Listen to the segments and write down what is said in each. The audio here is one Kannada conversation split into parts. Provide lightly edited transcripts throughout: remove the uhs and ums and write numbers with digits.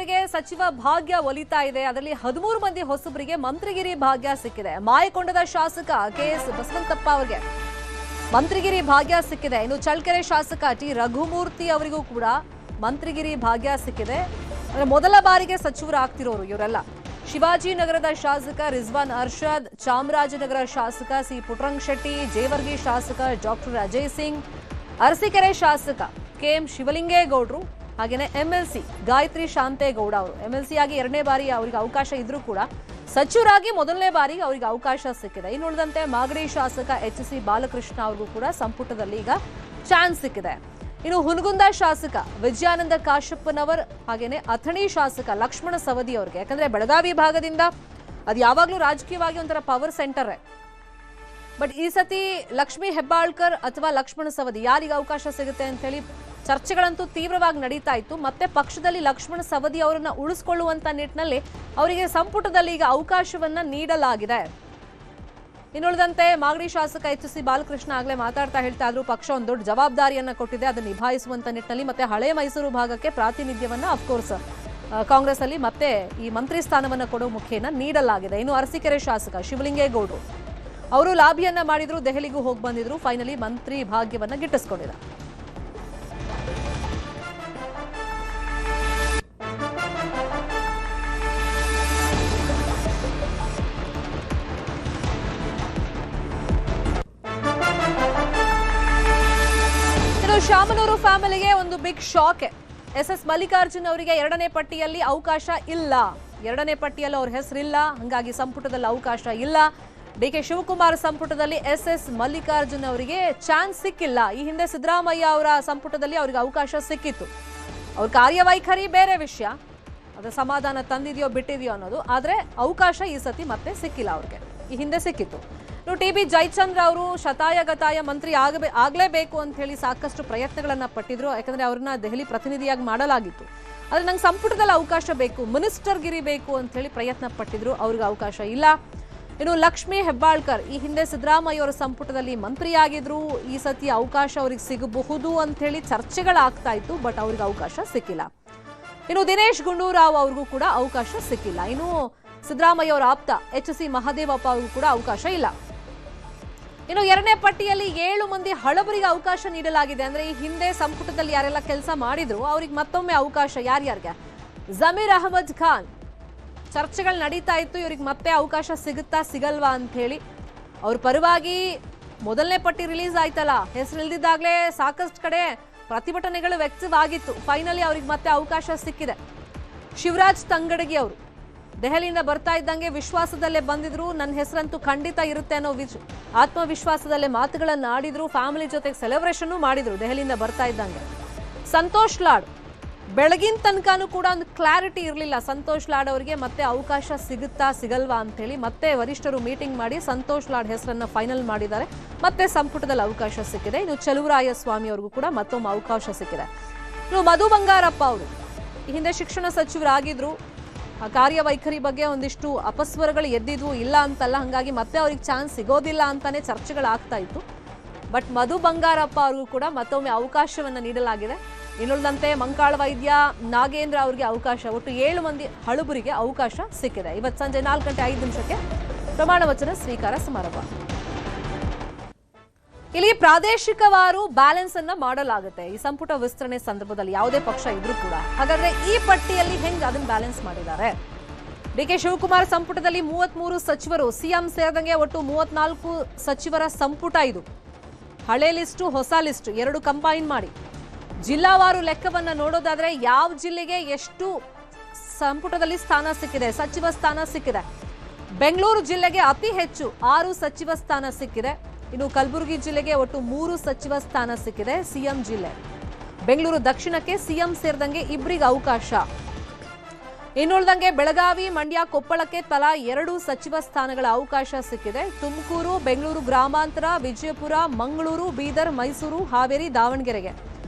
ಹೊಸಬರಿಗೆ ಸಚಿವ ಭಾಗ್ಯ ಒಲಿತಾ ಇದೆ. ಅದರಲ್ಲಿ 13 ಮಂದಿ ಹೊಸಬರಿಗೆ ಮಂತ್ರಿಗಿರಿ ಭಾಗ್ಯ ಸಿಕ್ಕಿದೆ. ಮಾಯಕೊಂಡದ ಶಾಸಕ ಕೆಎಸ್ ಬಸವಂತಪ್ಪ ಅವರಿಗೆ ಮಂತ್ರಿಗಿರಿ ಭಾಗ್ಯ ಸಿಕ್ಕಿದೆ. ಇನ್ನು ಚಳ್ಳಕೆರೆ ಶಾಸಕ ಟಿ ರಘುಮೂರ್ತಿ ಅವರಿಗೂ ಕೂಡ ಮಂತ್ರಿಗಿರಿ ಭಾಗ್ಯ ಸಿಕ್ಕಿದೆ. ಮೊದಲ ಬಾರಿಗೆ ಸಚಿವರಾಗ್ತಿರೋರು ಇವರೆಲ್ಲ. ಶಿವಾಜಿನಗರದ ಶಾಸಕ ರಿಜ್ವಾನ್ ಅರ್ಷದ್, ಚಾಮರಾಜನಗರ ಶಾಸಕ ಸಿ ಪುಟ್ಟರಂಗ ಶೆಟ್ಟಿ, ಜೇವರ್ಗಿ ಶಾಸಕ ಡಾಕ್ಟರ್ ಅಜಯ್ ಸಿಂಗ್, ಅರಸೀಕೆರೆ ಶಾಸಕ ಕೆಎಂ ಶಿವಲಿಂಗೇಗೌಡರು, ಹಾಗೇನೆ ಎಂಎಲ್ಸಿ ಗಾಯತ್ರಿ ಶಾಂತೇಗೌಡ ಅವರು ಎಂಎಲ್ಸಿ ಆಗಿ 2ನೇ ಬಾರಿ ಅವರಿಗೆ ಅವಕಾಶ ಇದ್ರೂ ಕೂಡ ಸಚಿವರಾಗಿ ಮೊದಲನೇ ಬಾರಿಗೆ ಅವರಿಗೆ ಅವಕಾಶ ಸಿಕ್ಕಿದೆ. ಇನ್ನುಳಿದಂತೆ ಮಾಗಡಿ ಶಾಸಕ ಎಚ್.ಸಿ. ಬಾಲಕೃಷ್ಣ ಅವರಿಗೂ ಕೂಡ ಸಂಪುಟದಲ್ಲಿ ಈಗ ಚಾನ್ಸ್ ಸಿಕ್ಕಿದೆ. ಇನ್ನು ಹುನಗುಂದ ಶಾಸಕ ವಿಜಯಾನಂದ ಕಾಶಪ್ಪನವರ್, ಹಾಗೇನೆ ಅಥಣಿ ಶಾಸಕ ಲಕ್ಷ್ಮಣ ಸವದಿ ಅವರಿಗೆ, ಯಾಕಂದ್ರೆ ಬೆಳಗಾವಿ ಭಾಗದಿಂದ ಅದು ಯಾವಾಗ್ಲೂ ರಾಜಕೀಯವಾಗಿ ಒಂಥರ ಪವರ್ ಸೆಂಟರ್. ಬಟ್ ಈ ಸತಿ ಲಕ್ಷ್ಮೀ ಹೆಬ್ಬಾಳ್ಕರ್ ಅಥವಾ ಲಕ್ಷ್ಮಣ ಸವದಿ ಯಾರಿಗೆ ಅವಕಾಶ ಸಿಗುತ್ತೆ ಅಂತ ಹೇಳಿ ಚರ್ಚೆಗಳಂತೂ ತೀವ್ರವಾಗಿ ನಡೀತಾ ಇತ್ತು. ಮತ್ತೆ ಪಕ್ಷದಲ್ಲಿ ಲಕ್ಷ್ಮಣ ಸವದಿ ಅವರನ್ನ ಉಳಿಸಿಕೊಳ್ಳುವಂತ ನಿಟ್ಟಿನಲ್ಲಿ ಅವರಿಗೆ ಸಂಪುಟದಲ್ಲಿ ಈಗ ಅವಕಾಶವನ್ನ ನೀಡಲಾಗಿದೆ. ಇನ್ನುಳಿದಂತೆ ಮಾಗಡಿ ಶಾಸಕ ಎಚ್.ಸಿ. ಬಾಲಕೃಷ್ಣ ಆಗ್ಲೇ ಮಾತಾಡ್ತಾ ಹೇಳ್ತಾ ಇದ್ರು, ಪಕ್ಷ ಒಂದು ದೊಡ್ಡ ಜವಾಬ್ದಾರಿಯನ್ನ ಕೊಟ್ಟಿದೆ, ಅದನ್ನು ನಿಭಾಯಿಸುವಂತ ನಿಟ್ಟಿನಲ್ಲಿ ಮತ್ತೆ ಹಳೆ ಮೈಸೂರು ಭಾಗಕ್ಕೆ ಪ್ರಾತಿನಿಧ್ಯವನ್ನ ಅಫ್ಕೋರ್ಸ್ ಕಾಂಗ್ರೆಸ್ ಅಲ್ಲಿ ಮತ್ತೆ ಈ ಮಂತ್ರಿ ಸ್ಥಾನವನ್ನ ಕೊಡೋ ಮುಖೇನ ನೀಡಲಾಗಿದೆ. ಇನ್ನು ಅರಸೀಕೆರೆ ಶಾಸಕ ಶಿವಲಿಂಗೇಗೌಡರು ಅವರು ಲಾಬಿಯನ್ನ ಮಾಡಿದ್ರು, ದೆಹಲಿಗೂ ಹೋಗಿ ಬಂದಿದ್ರು, ಫೈನಲಿ ಮಂತ್ರಿ ಭಾಗ್ಯವನ್ನ ಗಿಟ್ಟಿಸಿಕೊಂಡಿದ್ದಾರೆ. ಶಾಮನೂರು ಫ್ಯಾಮಿಲಿಗೆ ಒಂದು ಬಿಗ್ ಶಾಕ್. ಎಸ್ ಮಲ್ಲಿಕಾರ್ಜುನ್ ಅವರಿಗೆ 2ನೇ ಪಟ್ಟಿಯಲ್ಲಿ ಅವಕಾಶ ಇಲ್ಲ. 2ನೇ ಪಟ್ಟಿಯಲ್ಲಿ ಅವ್ರ ಹೆಸರಿಲ್ಲ, ಹಾಗಾಗಿ ಸಂಪುಟದಲ್ಲಿ ಅವಕಾಶ ಇಲ್ಲ. ಡಿ.ಕೆ. ಶಿವಕುಮಾರ್ ಸಂಪುಟದಲ್ಲಿ ಎಸ್ ಮಲ್ಲಿಕಾರ್ಜುನ್ ಅವರಿಗೆ ಚಾನ್ಸ್ ಸಿಕ್ಕಿಲ್ಲ. ಈ ಹಿಂದೆ ಸಿದ್ದರಾಮಯ್ಯ ಅವರ ಸಂಪುಟದಲ್ಲಿ ಅವರಿಗೆ ಅವಕಾಶ ಸಿಕ್ಕಿತ್ತು. ಅವ್ರ ಕಾರ್ಯವೈಖರಿ ಬೇರೆ ವಿಷಯ, ಅದರ ಸಮಾಧಾನ ತಂದಿದೆಯೋ ಬಿಟ್ಟಿದೆಯೋ ಅನ್ನೋದು. ಆದ್ರೆ ಅವಕಾಶ ಈ ಸತಿ ಮತ್ತೆ ಸಿಕ್ಕಿಲ್ಲ ಅವ್ರಿಗೆ, ಈ ಹಿಂದೆ ಸಿಕ್ಕಿತ್ತು. ಇನ್ನು ಟಿ.ಬಿ. ಜಯಚಂದ್ರ ಅವರು ಶತಾಯಗತಾಯ ಮಂತ್ರಿ ಆಗ್ಲೇಬೇಕು ಅಂತ ಹೇಳಿ ಸಾಕಷ್ಟು ಪ್ರಯತ್ನಗಳನ್ನ ಪಟ್ಟಿದ್ರು, ಯಾಕಂದ್ರೆ ಅವ್ರನ್ನ ದೆಹಲಿ ಪ್ರತಿನಿಧಿಯಾಗಿ ಮಾಡಲಾಗಿತ್ತು. ಆದ್ರೆ ನಂಗೆ ಸಂಪುಟದಲ್ಲಿ ಅವಕಾಶ ಬೇಕು, ಮಿನಿಸ್ಟರ್ ಗಿರಿ ಬೇಕು ಅಂತ ಹೇಳಿ ಪ್ರಯತ್ನ ಪಟ್ಟಿದ್ರು, ಅವ್ರಿಗೆ ಅವಕಾಶ ಇಲ್ಲ. ಇನ್ನು ಲಕ್ಷ್ಮೀ ಹೆಬ್ಬಾಳ್ಕರ್ ಈ ಹಿಂದೆ ಸಿದ್ದರಾಮಯ್ಯ ಅವರ ಸಂಪುಟದಲ್ಲಿ ಮಂತ್ರಿಯಾಗಿದ್ರು, ಈ ಸತಿ ಅವಕಾಶ ಅವ್ರಿಗೆ ಸಿಗಬಹುದು ಅಂತ ಹೇಳಿ ಚರ್ಚೆಗಳಾಗ್ತಾ ಇತ್ತು, ಬಟ್ ಅವ್ರಿಗೆ ಅವಕಾಶ ಸಿಕ್ಕಿಲ್ಲ. ಇನ್ನು ದಿನೇಶ್ ಗುಂಡೂರಾವ್ ಅವ್ರಿಗೂ ಕೂಡ ಅವಕಾಶ ಸಿಕ್ಕಿಲ್ಲ. ಇನ್ನು ಸಿದ್ದರಾಮಯ್ಯ ಅವರ ಆಪ್ತ ಎಚ್.ಸಿ. ಮಹದೇವಪ್ಪ ಅವ್ರಿಗೂ ಕೂಡ ಅವಕಾಶ ಇಲ್ಲ. ಇನ್ನು 2ನೇ ಪಟ್ಟಿಯಲ್ಲಿ 7 ಮಂದಿ ಹಳಬರಿಗೆ ಅವಕಾಶ ನೀಡಲಾಗಿದೆ. ಅಂದ್ರೆ ಈ ಹಿಂದೆ ಸಂಪುಟದಲ್ಲಿ ಯಾರೆಲ್ಲ ಕೆಲಸ ಮಾಡಿದ್ರು ಅವ್ರಿಗೆ ಮತ್ತೊಮ್ಮೆ ಅವಕಾಶ. ಯಾರ್ಯಾರಿಗೆ? ಜಮೀರ್ ಅಹಮದ್ ಖಾನ್ ಚರ್ಚೆಗಳು ನಡೀತಾ ಇತ್ತು, ಇವ್ರಿಗೆ ಮತ್ತೆ ಅವಕಾಶ ಸಿಗುತ್ತಾ ಸಿಗಲ್ವಾ ಅಂತ ಹೇಳಿ. ಅವ್ರ ಪರವಾಗಿ ಮೊದಲನೇ ಪಟ್ಟಿ ರಿಲೀಸ್ ಆಯ್ತಲ್ಲ, ಹೆಸರಿಲ್ದಿದ್ದಾಗಲೇ ಸಾಕಷ್ಟು ಕಡೆ ಪ್ರತಿಭಟನೆಗಳು ವ್ಯಕ್ತವಾಗಿತ್ತು. ಫೈನಲಿ ಅವ್ರಿಗೆ ಮತ್ತೆ ಅವಕಾಶ ಸಿಕ್ಕಿದೆ. ಶಿವರಾಜ್ ತಂಗಡಗಿ ಅವರು ದೆಹಲಿಯಿಂದ ಬರ್ತಾ ಇದ್ದಂಗೆ ವಿಶ್ವಾಸದಲ್ಲೇ ಬಂದಿದ್ರು, ನನ್ನ ಹೆಸರಂತೂ ಖಂಡಿತ ಇರುತ್ತೆ ಅನ್ನೋ ಆತ್ಮವಿಶ್ವಾಸದಲ್ಲೇ ಮಾತುಗಳನ್ನ ಆಡಿದ್ರು, ಫ್ಯಾಮಿಲಿ ಜೊತೆಗೆ ಸೆಲೆಬ್ರೇಷನ್ ಮಾಡಿದ್ರು ದೆಹಲಿಯಿಂದ ಬರ್ತಾ ಇದ್ದಂಗೆ. ಸಂತೋಷ್ ಲಾಡ್ ಬೆಳಗಿನ ತನಕನೂ ಕೂಡ ಒಂದು ಕ್ಲಾರಿಟಿ ಇರಲಿಲ್ಲ ಸಂತೋಷ್ ಲಾಡ್ ಅವರಿಗೆ ಮತ್ತೆ ಅವಕಾಶ ಸಿಗುತ್ತಾ ಸಿಗಲ್ವಾ ಅಂತ ಹೇಳಿ. ಮತ್ತೆ ವರಿಷ್ಠರು ಮೀಟಿಂಗ್ ಮಾಡಿ ಸಂತೋಷ್ ಲಾಡ್ ಹೆಸರನ್ನ ಫೈನಲ್ ಮಾಡಿದ್ದಾರೆ, ಮತ್ತೆ ಸಂಪುಟದಲ್ಲಿ ಅವಕಾಶ ಸಿಕ್ಕಿದೆ. ಇನ್ನು ಚಲುವರಾಯ ಸ್ವಾಮಿ ಅವ್ರಿಗೂ ಕೂಡ ಮತ್ತೊಮ್ಮೆ ಅವಕಾಶ ಸಿಕ್ಕಿದೆ. ಇನ್ನು ಮಧು ಬಂಗಾರಪ್ಪ ಅವರು ಈ ಹಿಂದೆ ಶಿಕ್ಷಣ ಸಚಿವರಾಗಿದ್ರು, ಆ ಕಾರ್ಯವೈಖರಿ ಬಗ್ಗೆ ಒಂದಿಷ್ಟು ಅಪಸ್ವರಗಳು ಎದ್ದಿದ್ವು, ಇಲ್ಲ ಅಂತಲ್ಲ, ಹಾಗಾಗಿ ಮತ್ತೆ ಅವ್ರಿಗೆ ಚಾನ್ಸ್ ಸಿಗೋದಿಲ್ಲ ಅಂತಾನೆ ಚರ್ಚೆಗಳಾಗ್ತಾ ಇತ್ತು. ಬಟ್ ಮಧು ಬಂಗಾರಪ್ಪ ಅವ್ರಿಗೂ ಕೂಡ ಮತ್ತೊಮ್ಮೆ ಅವಕಾಶವನ್ನ ನೀಡಲಾಗಿದೆ. ಇನ್ನುಳಿದಂತೆ ಮಂಕಾಳ ವೈದ್ಯ ನಾಗೇಂದ್ರ ಅವರಿಗೆ ಅವಕಾಶ, ಒಟ್ಟು 7 ಮಂದಿ ಹಳುಬರಿಗೆ ಅವಕಾಶ ಸಿಕ್ಕಿದೆ. ಇವತ್ತು ಸಂಜೆ 4:05 ಪ್ರಮಾಣ ವಚನ ಸ್ವೀಕಾರ ಸಮಾರಂಭ. ಇಲ್ಲಿ ಪ್ರಾದೇಶಿಕವಾರು ಬ್ಯಾಲೆನ್ಸ್ ಅನ್ನ ಮಾಡಲಾಗುತ್ತೆ ಈ ಸಂಪುಟ ವಿಸ್ತರಣೆ ಸಂದರ್ಭದಲ್ಲಿ, ಯಾವುದೇ ಪಕ್ಷ ಇದ್ರೂ ಕೂಡ. ಹಾಗಾದ್ರೆ ಈ ಪಟ್ಟಿಯಲ್ಲಿ ಹೆಂಗ್ ಅದನ್ನ ಬ್ಯಾಲೆನ್ಸ್ ಮಾಡಿದ್ದಾರೆ? ಡಿ.ಕೆ. ಶಿವಕುಮಾರ್ ಸಂಪುಟದಲ್ಲಿ 33 ಸಚಿವರು, ಸಿಎಂ ಸೇರಿದಂಗೆ ಒಟ್ಟು 34 ಸಚಿವರ ಸಂಪುಟ ಇದು. ಹಳೆ ಲಿಸ್ಟು ಹೊಸ ಲಿಸ್ಟ್ 2 ಕಂಬೈನ್ ಮಾಡಿ ಜಿಲ್ಲಾವಾರು ಲೆಕ್ಕವನ್ನ ನೋಡೋದಾದ್ರೆ ಯಾವ ಜಿಲ್ಲೆಗೆ ಎಷ್ಟು ಸಂಪುಟದಲ್ಲಿ ಸ್ಥಾನ ಸಿಕ್ಕಿದೆ, ಸಚಿವ ಸ್ಥಾನ ಸಿಕ್ಕಿದೆ. ಬೆಂಗಳೂರು ಜಿಲ್ಲೆಗೆ ಅತಿ ಹೆಚ್ಚು 6 ಸಚಿವ ಸ್ಥಾನ ಸಿಕ್ಕಿದೆ. ಇನ್ನು ಕಲಬುರಗಿ ಜಿಲ್ಲೆಗೆ ಒಟ್ಟು 3 ಸಚಿವ ಸ್ಥಾನ ಸಿಕ್ಕಿದೆ. ಸಿಎಂ ಜಿಲ್ಲೆ ಬೆಂಗಳೂರು ದಕ್ಷಿಣಕ್ಕೆ ಸಿಎಂ ಸೇರಿದಂಗೆ 2 ಅವಕಾಶ. ಇನ್ನುಳಿದಂಗೆ ಬೆಳಗಾವಿ, ಮಂಡ್ಯ, ಕೊಪ್ಪಳಕ್ಕೆ ತಲಾ 2 ಸಚಿವ ಸ್ಥಾನಗಳ ಅವಕಾಶ ಸಿಕ್ಕಿದೆ. ತುಮಕೂರು, ಬೆಂಗಳೂರು ಗ್ರಾಮಾಂತರ, ವಿಜಯಪುರ, ಮಂಗಳೂರು, ಬೀದರ್, ಮೈಸೂರು, ಹಾವೇರಿ, ದಾವಣಗೆರೆಗೆ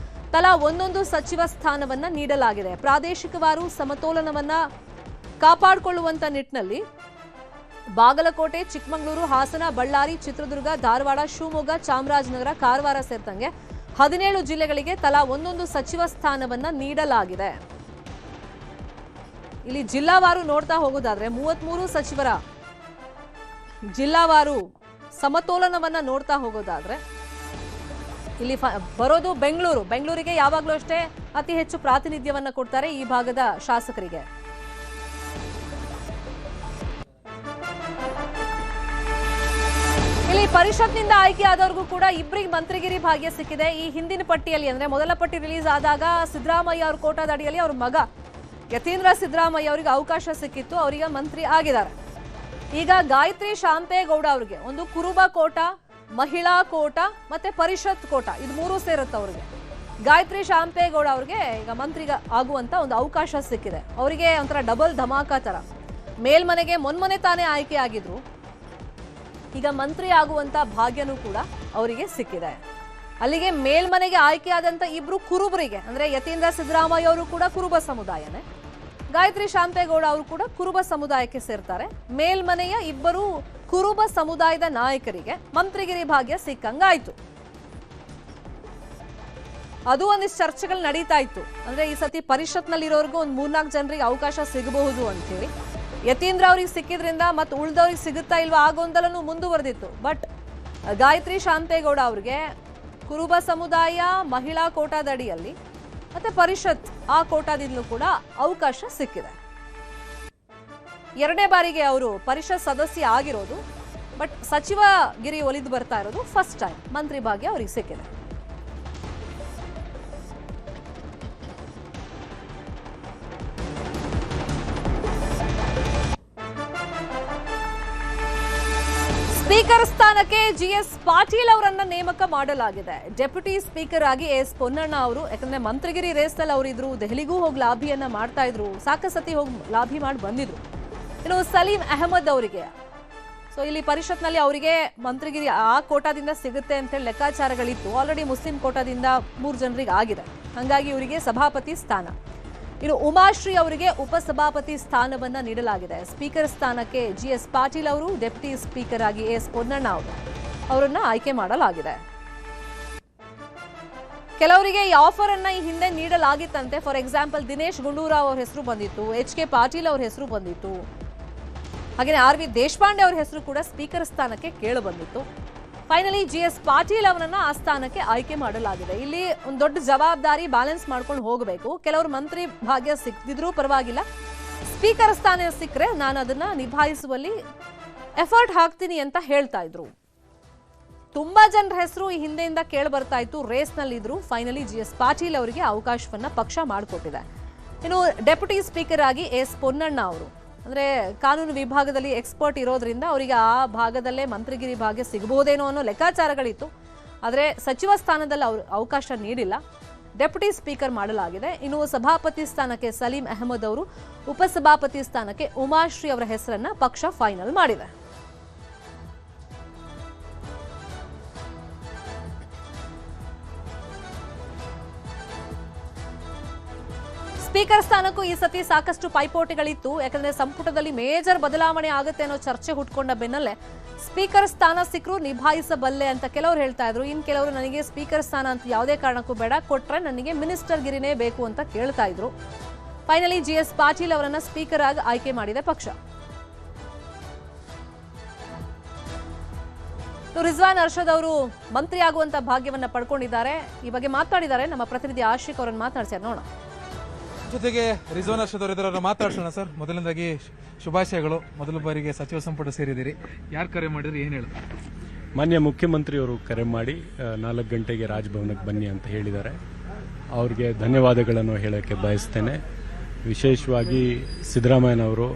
ತಲಾ 1 ಸಚಿವ ಸ್ಥಾನವನ್ನ ನೀಡಲಾಗಿದೆ. ಪ್ರಾದೇಶಿಕವಾರು ಸಮತೋಲನವನ್ನ ಕಾಪಾಡಿಕೊಳ್ಳುವಂತ ನಿಟ್ಟಿನಲ್ಲಿ ಬಾಗಲಕೋಟೆ, ಚಿಕ್ಕಮಗಳೂರು, ಹಾಸನ, ಬಳ್ಳಾರಿ, ಚಿತ್ರದುರ್ಗ, ಧಾರವಾಡ, ಶಿವಮೊಗ್ಗ, ಚಾಮರಾಜನಗರ, ಕಾರವಾರ ಸೇರಿದಂಗೆ 17 ಜಿಲ್ಲೆಗಳಿಗೆ ತಲಾ 1 ಸಚಿವ ಸ್ಥಾನವನ್ನ ನೀಡಲಾಗಿದೆ. ಇಲ್ಲಿ ಜಿಲ್ಲಾವಾರು ನೋಡ್ತಾ ಹೋಗೋದಾದ್ರೆ 33 ಸಚಿವರ ಜಿಲ್ಲಾವಾರು ಸಮತೋಲನವನ್ನ ನೋಡ್ತಾ ಹೋಗೋದಾದ್ರೆ ಇಲ್ಲಿ ಬರೋದು ಬೆಂಗಳೂರಿಗೆ ಯಾವಾಗಲೂ ಅಷ್ಟೇ ಅತಿ ಹೆಚ್ಚು ಪ್ರಾತಿನಿಧ್ಯವನ್ನ ಕೊಡ್ತಾರೆ ಈ ಭಾಗದ ಶಾಸಕರಿಗೆ. ಇಲ್ಲಿ ಪರಿಷತ್ನಿಂದ ಆಯ್ಕೆ ಆದವರಿಗೂ ಕೂಡ ಇಬ್ಬರಿಗೆ ಮಂತ್ರಿಗಿರಿ ಭಾಗ್ಯ ಸಿಕ್ಕಿದೆ. ಈ ಹಿಂದಿನ ಪಟ್ಟಿಯಲ್ಲಿ ಅಂದ್ರೆ ಮೊದಲ ಪಟ್ಟಿ ರಿಲೀಸ್ ಆದಾಗ ಸಿದ್ದರಾಮಯ್ಯ ಅವ್ರ ಕೋಟಾದ ಅಡಿಯಲ್ಲಿ ಅವ್ರ ಮಗ ಯತೀಂದ್ರ ಸಿದ್ದರಾಮಯ್ಯ ಅವರಿಗೆ ಅವಕಾಶ ಸಿಕ್ಕಿತ್ತು, ಅವರಿಗೆ ಮಂತ್ರಿ ಆಗಿದ್ದಾರೆ. ಈಗ ಗಾಯತ್ರಿ ಶಾಂತೇಗೌಡ ಅವರಿಗೆ ಒಂದು ಕುರುಬ ಕೋಟ, ಮಹಿಳಾ ಕೋಟ ಮತ್ತೆ ಪರಿಷತ್ ಕೋಟ ಇದು 3 ಸೇರುತ್ತೆ ಅವರಿಗೆ. ಗಾಯತ್ರಿ ಶಾಂತೇಗೌಡ ಅವ್ರಿಗೆ ಈಗ ಮಂತ್ರಿಗೆ ಆಗುವಂತ ಒಂದು ಅವಕಾಶ ಸಿಕ್ಕಿದೆ. ಅವರಿಗೆ ಒಂಥರ ಡಬಲ್ ಧಮಾಕ ತರ. ಮೇಲ್ಮನೆಗೆ ಮೊನ್ನೆ ತಾನೇ ಆಯ್ಕೆ ಆಗಿದ್ರು, ಈಗ ಮಂತ್ರಿ ಆಗುವಂತ ಭಾಗ್ಯನೂ ಕೂಡ ಅವರಿಗೆ ಸಿಕ್ಕಿದೆ. ಅಲ್ಲಿಗೆ ಮೇಲ್ಮನೆಗೆ ಆಯ್ಕೆ ಆದಂತ ಇಬ್ರು ಕುರುಬರಿಗೆ ಅಂದ್ರೆ ಯತೀಂದ್ರ ಸಿದ್ದರಾಮಯ್ಯ ಅವರು ಕೂಡ ಕುರುಬ ಸಮುದಾಯನೇ, ಗಾಯತ್ರಿ ಶಾಂತೇಗೌಡ ಅವರು ಕೂಡ ಕುರುಬ ಸಮುದಾಯಕ್ಕೆ ಸೇರ್ತಾರೆ. ಮೇಲ್ಮನೆಯ ಇಬ್ಬರು ಕುರುಬ ಸಮುದಾಯದ ನಾಯಕರಿಗೆ ಮಂತ್ರಿಗಿರಿ ಭಾಗ್ಯ ಸಿಕ್ಕಂಗಾಯ್ತು. ಅದು ಒಂದಿಷ್ಟು ಚರ್ಚೆಗಳು ನಡೀತಾ ಇತ್ತು. ಅಂದ್ರೆ ಈ ಸತಿ ಪರಿಷತ್ನಲ್ಲಿರೋರ್ಗೂ ಒಂದು 3-4 ಜನರಿಗೆ ಅವಕಾಶ ಸಿಗಬಹುದು ಅಂತ ಹೇಳಿ. ಯತೀಂದ್ರ ಅವ್ರಿಗೆ ಸಿಕ್ಕಿದ್ರಿಂದ ಮತ್ತೆ ಉಳಿದವ್ರಿಗೆ ಸಿಗುತ್ತಾ ಇಲ್ವಾ ಆ ಗೊಂದಲನೂ ಮುಂದುವರೆದಿತ್ತು. ಬಟ್ ಗಾಯತ್ರಿ ಶಾಂತೇಗೌಡ ಅವ್ರಿಗೆ ಕುರುಬ ಸಮುದಾಯ ಮಹಿಳಾ ಕೋಟಾದ ಅಡಿಯಲ್ಲಿ ಮತ್ತೆ ಪರಿಷತ್ ಆ ಕೋಟಾದಿಂದಲೂ ಕೂಡ ಅವಕಾಶ ಸಿಕ್ಕಿದೆ. 2ನೇ ಬಾರಿಗೆ ಅವರು ಪರಿಷತ್ ಸದಸ್ಯ ಆಗಿರೋದು, ಬಟ್ ಸಚಿವ ಗಿರಿ ಒಲಿದು ಬರ್ತಾ ಇರೋದು ಫಸ್ಟ್ ಟೈಮ್. ಮಂತ್ರಿ ಭಾಗ್ಯ ಅವರಿಗೆ ಸಿಕ್ಕಿದೆ. ಸ್ಪೀಕರ್ ಸ್ಥಾನಕ್ಕೆ GS ಪಾಟೀಲ್ ಅವರನ್ನ ನೇಮಕ ಮಾಡಲಾಗಿದೆ. ಡೆಪ್ಯೂಟಿ ಸ್ಪೀಕರ್ ಆಗಿ ಎಸ್ ಪೊನ್ನಣ್ಣ ಅವರು, ಯಾಕಂದ್ರೆ ಮಂತ್ರಿಗಿರಿ ರೇಸ್ನಲ್ಲಿ ಅವರಿದ್ರು, ದೆಹಲಿಗೂ ಹೋಗಿ ಲಾಭಿಯನ್ನ ಮಾಡ್ತಾ ಇದ್ರು, ಸಾಕಷ್ಟು ಸತಿ ಹೋಗಿ ಲಾಭಿ ಮಾಡಿ ಬಂದಿದ್ರು. ಇನ್ನು ಸಲೀಂ ಅಹಮದ್ ಅವರಿಗೆ ಇಲ್ಲಿ ಪರಿಷತ್ನಲ್ಲಿ ಅವರಿಗೆ ಮಂತ್ರಿಗಿರಿ ಆ ಕೋಟಾದಿಂದ ಸಿಗುತ್ತೆ ಅಂತ ಹೇಳಿ ಲೆಕ್ಕಾಚಾರಗಳಿತ್ತು. ಆಲ್ರೆಡಿ ಮುಸ್ಲಿಂ ಕೋಟಾದಿಂದ 3 ಜನರಿಗೆ ಆಗಿದೆ, ಹಾಗಾಗಿ ಇವರಿಗೆ ಸಭಾಪತಿ ಸ್ಥಾನ. ಇನ್ನು ಉಮಾಶ್ರೀ ಅವರಿಗೆ ಉಪಸಭಾಪತಿ ಸ್ಥಾನವನ್ನ ನೀಡಲಾಗಿದೆ. ಸ್ಪೀಕರ್ ಸ್ಥಾನಕ್ಕೆ GS ಪಾಟೀಲ್ ಅವರು, ಡೆಪ್ಯೂಟಿ ಸ್ಪೀಕರ್ ಆಗಿ ಎಸ್ ಪೊನ್ನಣ್ಣ ಅವರನ್ನ ಆಯ್ಕೆ ಮಾಡಲಾಗಿದೆ. ಕೆಲವರಿಗೆ ಈ ಆಫರ್ ಅನ್ನ ಈ ಹಿಂದೆ ನೀಡಲಾಗಿತ್ತಂತೆ. ಫಾರ್ ಎಕ್ಸಾಂಪಲ್ ದಿನೇಶ್ ಗುಂಡೂರಾವ್ ಅವ್ರ ಹೆಸರು ಬಂದಿತ್ತು, HK ಪಾಟೀಲ್ ಅವ್ರ ಹೆಸರು ಬಂದಿತ್ತು, ಹಾಗೆ RV ದೇಶಪಾಂಡೆ ಅವ್ರ ಹೆಸರು ಕೂಡ ಸ್ಪೀಕರ್ ಸ್ಥಾನಕ್ಕೆ ಕೇಳಿ ಬಂದಿತ್ತು. ಫೈನಲಿ GS ಪಾಟೀಲ್ ಅವರನ್ನ ಆ ಸ್ಥಾನಕ್ಕೆ ಆಯ್ಕೆ ಮಾಡಲಾಗಿದೆ. ಇಲ್ಲಿ ಒಂದು ದೊಡ್ಡ ಜವಾಬ್ದಾರಿ ಬ್ಯಾಲೆನ್ಸ್ ಮಾಡ್ಕೊಂಡು ಹೋಗಬೇಕು. ಕೆಲವರು ಮಂತ್ರಿ ಭಾಗ್ಯ ಸಿಕ್ಕಿದ್ರೂ ಪರವಾಗಿಲ್ಲ, ಸ್ಪೀಕರ್ ಸ್ಥಾನ ಸಿಕ್ಕರೆ ನಾನು ಅದನ್ನ ನಿಭಾಯಿಸುವಲ್ಲಿ ಎಫರ್ಟ್ ಹಾಕ್ತೀನಿ ಅಂತ ಹೇಳ್ತಾ ಇದ್ರು. ತುಂಬಾ ಜನರ ಹೆಸರು ಈ ಹಿಂದೆಯಿಂದ ಕೇಳಿ ಬರ್ತಾ ಇತ್ತು, ರೇಸ್ನಲ್ಲಿದ್ರು. ಫೈನಲಿ GS ಪಾಟೀಲ್ ಅವರಿಗೆ ಅವಕಾಶವನ್ನ ಪಕ್ಷ ಮಾಡಿಕೊಟ್ಟಿದೆ. ಇನ್ನು ಡೆಪ್ಯೂಟಿ ಸ್ಪೀಕರ್ ಆಗಿ ಎಸ್ ಪೊನ್ನಣ್ಣ ಅವರು ಅಂದ್ರೆ ಕಾನೂನು ವಿಭಾಗದಲ್ಲಿ ಎಕ್ಸ್ಪರ್ಟ್ ಇರೋದ್ರಿಂದ ಅವರಿಗೆ ಆ ಭಾಗದಲ್ಲೇ ಮಂತ್ರಿಗಿರಿ ಭಾಗ್ಯ ಸಿಗಬಹುದೇನೋ ಅನ್ನೋ ಲೆಕ್ಕಾಚಾರಗಳಿತ್ತು. ಆದರೆ ಸಚಿವ ಸ್ಥಾನದಲ್ಲಿ ಅವರು ಅವಕಾಶ ನೀಡಿಲ್ಲ, ಡೆಪ್ಯೂಟಿ ಸ್ಪೀಕರ್ ಮಾಡಲಾಗಿದೆ. ಇನ್ನು ಸಭಾಪತಿ ಸ್ಥಾನಕ್ಕೆ ಸಲೀಂ ಅಹಮದ್ ಅವರು, ಉಪಸಭಾಪತಿ ಸ್ಥಾನಕ್ಕೆ ಉಮಾಶ್ರೀ ಅವರ ಹೆಸರನ್ನ ಪಕ್ಷ ಫೈನಲ್ ಮಾಡಿದೆ. ಸ್ಪೀಕರ್ ಸ್ಥಾನಕ್ಕೂ ಈ ಸತಿ ಸಾಕಷ್ಟು ಪೈಪೋಟಿಗಳಿತ್ತು. ಯಾಕಂದ್ರೆ ಸಂಪುಟದಲ್ಲಿ ಮೇಜರ್ ಬದಲಾವಣೆ ಆಗುತ್ತೆ ಅನ್ನೋ ಚರ್ಚೆ ಹುಟ್ಕೊಂಡ ಬೆನ್ನಲ್ಲೇ ಸ್ಪೀಕರ್ ಸ್ಥಾನ ಸಿಕ್ಕರೂ ನಿಭಾಯಿಸಬಲ್ಲೆ ಅಂತ ಕೆಲವರು ಹೇಳ್ತಾ ಇದ್ರು. ಇನ್ನು ಕೆಲವರು ನನಗೆ ಸ್ಪೀಕರ್ ಸ್ಥಾನ ಅಂತ ಯಾವುದೇ ಕಾರಣಕ್ಕೂ ಬೇಡ, ಕೊಟ್ರೆ ನನಗೆ ಮಿನಿಸ್ಟರ್ ಗಿರಿನೇ ಬೇಕು ಅಂತ ಕೇಳ್ತಾ ಇದ್ರು. ಫೈನಲಿ GS ಪಾಟೀಲ್ ಅವರನ್ನ ಸ್ಪೀಕರ್ ಆಗಿ ಆಯ್ಕೆ ಮಾಡಿದೆ ಪಕ್ಷ. ರಿಜ್ವಾನ್ ಅರ್ಷದ್ ಅವರು ಮಂತ್ರಿ ಆಗುವಂತ ಭಾಗ್ಯವನ್ನ ಪಡ್ಕೊಂಡಿದ್ದಾರೆ. ಈ ಬಗ್ಗೆ ಮಾತಾಡಿದ್ದಾರೆ ನಮ್ಮ ಪ್ರತಿನಿಧಿ ಆಶಿಕ್ ಅವರನ್ನು ಮಾತನಾಡಿಸಿ ನೋಡೋಣ. ಜೊತೆಗೆ ರಿಜ್ವಾನ್ ಅರ್ಷದ್ ಅವರಿದ್ದರನ್ನು ಮಾತಾಡ್ಸೋಣ. ಸರ್, ಮೊದಲನೇದಾಗಿ ಶುಭಾಶಯಗಳು. ಮೊದಲ ಬಾರಿಗೆ ಸಚಿವ ಸಂಪುಟ ಸೇರಿದಿರಿ, ಯಾರು ಕರೆ ಮಾಡಿದ್ರಿ, ಏನು ಹೇಳಿ? ಮಾನ್ಯ ಮುಖ್ಯಮಂತ್ರಿಯವರು ಕರೆ ಮಾಡಿ 4 ಗಂಟೆಗೆ ರಾಜಭವನಕ್ಕೆ ಬನ್ನಿ ಅಂತ ಹೇಳಿದ್ದಾರೆ. ಅವ್ರಿಗೆ ಧನ್ಯವಾದಗಳನ್ನು ಹೇಳೋಕ್ಕೆ ಬಯಸ್ತೇನೆ. ವಿಶೇಷವಾಗಿ ಸಿದ್ದರಾಮಯ್ಯನವರು,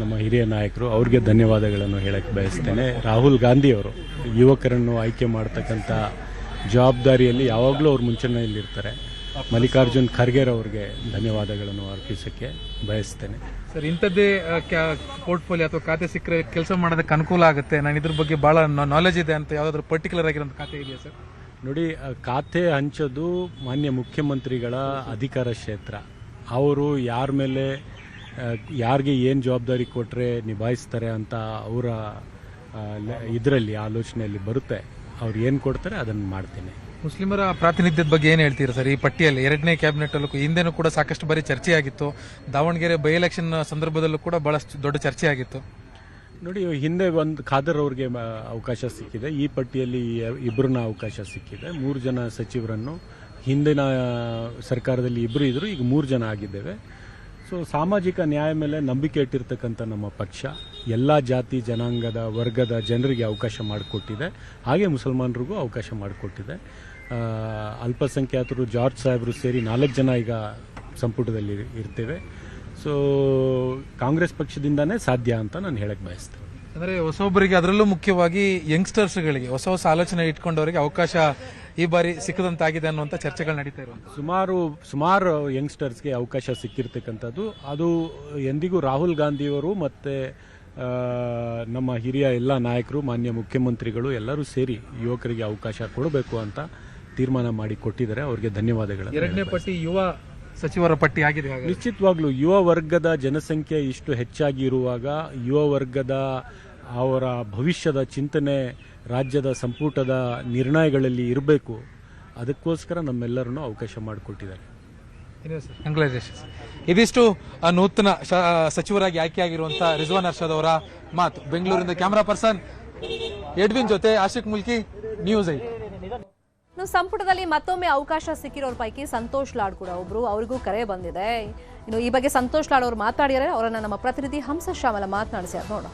ನಮ್ಮ ಹಿರಿಯ ನಾಯಕರು, ಅವ್ರಿಗೆ ಧನ್ಯವಾದಗಳನ್ನು ಹೇಳಕ್ಕೆ ಬಯಸ್ತೇನೆ. ರಾಹುಲ್ ಗಾಂಧಿಯವರು ಯುವಕರನ್ನು ಆಯ್ಕೆ ಮಾಡ್ತಕ್ಕಂಥ ಜವಾಬ್ದಾರಿಯಲ್ಲಿ ಯಾವಾಗಲೂ ಅವ್ರು ಮುಂಚೂಣಿಯಲ್ಲಿರ್ತಾರೆ. ಮಲ್ಲಿಕಾರ್ಜುನ್ ಖರ್ಗೆರ್ ಅವರಿಗೆ ಧನ್ಯವಾದಗಳನ್ನು ಅರ್ಪಿಸಕ್ಕೆ ಬಯಸ್ತೇನೆ. ಸರ್, ಇಂಥದ್ದೇ ಪೋರ್ಟ್ಫೋಲಿಯೋ ಅಥವಾ ಖಾತೆ ಸಿಕ್ಕರೆ ಕೆಲಸ ಮಾಡೋದಕ್ಕೆ ಅನುಕೂಲ ಆಗುತ್ತೆ, ನಾನು ಇದ್ರ ಬಗ್ಗೆ ಭಾಳ ನಾಲೆಜ್ ಇದೆ ಅಂತ ಯಾವುದಾದ್ರೂ ಪರ್ಟಿಕ್ಯುಲರ್ ಆಗಿರೋ ಖಾತೆ ಇದೆಯಾ ಸರ್? ನೋಡಿ, ಖಾತೆ ಹಂಚೋದು ಮಾನ್ಯ ಮುಖ್ಯಮಂತ್ರಿಗಳ ಅಧಿಕಾರ ಕ್ಷೇತ್ರ. ಅವರು ಯಾರ ಮೇಲೆ ಯಾರಿಗೆ ಏನು ಜವಾಬ್ದಾರಿ ಕೊಟ್ಟರೆ ನಿಭಾಯಿಸ್ತಾರೆ ಅಂತ ಅವರ ಇದರಲ್ಲಿ ಆಲೋಚನೆಯಲ್ಲಿ ಬರುತ್ತೆ. ಅವ್ರು ಏನು ಕೊಡ್ತಾರೆ ಅದನ್ನು ಮಾಡ್ತೀನಿ. ಮುಸ್ಲಿಮರ ಪ್ರಾತಿನಿಧ್ಯದ ಬಗ್ಗೆ ಏನು ಹೇಳ್ತೀರಾ ಸರ್? ಈ ಪಟ್ಟಿಯಲ್ಲಿ 2ನೇ ಕ್ಯಾಬಿನೆಟ್ ಅಲ್ಲೂ ಹಿಂದೆನೂ ಕೂಡ ಸಾಕಷ್ಟು ಬಾರಿ ಚರ್ಚೆ ಆಗಿತ್ತು. ದಾವಣಗೆರೆ ಬೈ ಎಲೆಕ್ಷನ್ ಸಂದರ್ಭದಲ್ಲೂ ಕೂಡ ಬಹಳಷ್ಟು ದೊಡ್ಡ ಚರ್ಚೆ ಆಗಿತ್ತು. ನೋಡಿ, ಹಿಂದೆ ಒಂದು ಖಾದರ್ ಅವ್ರಿಗೆ ಅವಕಾಶ ಸಿಕ್ಕಿದೆ. ಈ ಪಟ್ಟಿಯಲ್ಲಿ ಇಬ್ಬರನ್ನ ಅವಕಾಶ ಸಿಕ್ಕಿದೆ. 3 ಜನ ಸಚಿವರನ್ನು ಹಿಂದಿನ ಸರ್ಕಾರದಲ್ಲಿ ಇಬ್ಬರು ಇದ್ರು, ಈಗ 3 ಜನ ಆಗಿದ್ದೇವೆ. ಸೊ ಸಾಮಾಜಿಕ ನ್ಯಾಯ ಮೇಲೆ ನಂಬಿಕೆ ಇಟ್ಟಿರ್ತಕ್ಕಂಥ ನಮ್ಮ ಪಕ್ಷ ಎಲ್ಲ ಜಾತಿ ಜನಾಂಗದ ವರ್ಗದ ಜನರಿಗೆ ಅವಕಾಶ ಮಾಡಿಕೊಟ್ಟಿದೆ. ಹಾಗೆ ಮುಸಲ್ಮಾನರಿಗೂ ಅವಕಾಶ ಮಾಡಿಕೊಟ್ಟಿದೆ. ಅಲ್ಪಸಂಖ್ಯಾತರು ಜಾರ್ಜ್ ಸಾಹೇಬರು ಸೇರಿ 4 ಜನ ಈಗ ಸಂಪುಟದಲ್ಲಿ ಇರ್ತೇವೆ. ಸೊ ಕಾಂಗ್ರೆಸ್ ಪಕ್ಷದಿಂದಾನೇ ಸಾಧ್ಯ ಅಂತ ನಾನು ಹೇಳಕ್ ಬಯಸ್ತೇನೆ. ಅಂದರೆ ಹೊಸೊಬ್ಬರಿಗೆ, ಅದರಲ್ಲೂ ಮುಖ್ಯವಾಗಿ ಯಂಗ್ಸ್ಟರ್ಸ್ಗಳಿಗೆ, ಹೊಸ ಹೊಸ ಆಲೋಚನೆ ಇಟ್ಕೊಂಡವರಿಗೆ ಅವಕಾಶ ಈ ಬಾರಿ ಸಿಕ್ಕದಂತಾಗಿದೆ ಅನ್ನುವಂಥ ಚರ್ಚೆಗಳು ನಡೀತಾ ಇರುವಂಥ ಸುಮಾರು ಯಂಗ್ಸ್ಟರ್ಸ್ಗೆ ಅವಕಾಶ ಸಿಕ್ಕಿರ್ತಕ್ಕಂಥದ್ದು. ಅದು ಎಂದಿಗೂ ರಾಹುಲ್ ಗಾಂಧಿಯವರು ಮತ್ತು ನಮ್ಮ ಹಿರಿಯ ಎಲ್ಲ ನಾಯಕರು, ಮಾನ್ಯ ಮುಖ್ಯಮಂತ್ರಿಗಳು ಎಲ್ಲರೂ ಸೇರಿ ಯುವಕರಿಗೆ ಅವಕಾಶ ಕೊಡಬೇಕು ಅಂತ ತೀರ್ಮಾನ ಮಾಡಿ ಕೊಟ್ಟಿದ್ದಾರೆ. ಅವರಿಗೆ ಧನ್ಯವಾದಗಳು. 2ನೇ ಪಟ್ಟಿ ಯುವ ಸಚಿವರ ಪಟ್ಟಿ ಆಗಿದೆ. ನಿಶ್ಚಿತವಾಗ್ಲೂ ಯುವ ವರ್ಗದ ಜನಸಂಖ್ಯೆ ಇಷ್ಟು ಹೆಚ್ಚಾಗಿ ಇರುವಾಗ ಯುವ ವರ್ಗದ ಅವರ ಭವಿಷ್ಯದ ಚಿಂತನೆ ರಾಜ್ಯದ ಸಂಪುಟದ ನಿರ್ಣಯಗಳಲ್ಲಿ ಇರಬೇಕು. ಅದಕ್ಕೋಸ್ಕರ ನಮ್ಮೆಲ್ಲರನ್ನು ಅವಕಾಶ ಮಾಡಿಕೊಟ್ಟಿದ್ದಾರೆ. ಕಂಗ್ರಾಚುಲೇಷನ್ಸ್. ಇದಿಷ್ಟು ನೂತನ ಸಚಿವರಾಗಿ ಆಯ್ಕೆಯಾಗಿರುವಂಥ ರಿಜ್ವಾನ್ ಅರ್ಷದ್ ಅವರ ಮಾತು. ಬೆಂಗಳೂರಿನ ಕ್ಯಾಮರಾ ಪರ್ಸನ್ ಎಡ್ವಿನ್ ಜೊತೆ ಆಶಿಕ್ ಮುಲ್ಕಿ, ನ್ಯೂಸ್ 8. ಸಂಪುಟದಲ್ಲಿ ಮತ್ತೊಮ್ಮೆ ಅವಕಾಶ ಸಿಕ್ಕಿರೋರ ಪೈಕಿ ಸಂತೋಷ್ ಲಾಡ್ ಕೂಡ ಒಬ್ರು. ಅವರಿಗೂ ಕರೆ ಬಂದಿದೆ. ಇನ್ನು ಈ ಬಗ್ಗೆ ಸಂತೋಷ್ ಲಾಡ್ ಅವರು ಮಾತಾಡಿದರೆ ಅವರನ್ನ ನಮ್ಮ ಪ್ರತಿನಿಧಿ ಹಂಸ ಶ್ಯಾಮಲ ಮಾತನಾಡಿಸಿ ನೋಡೋಣ.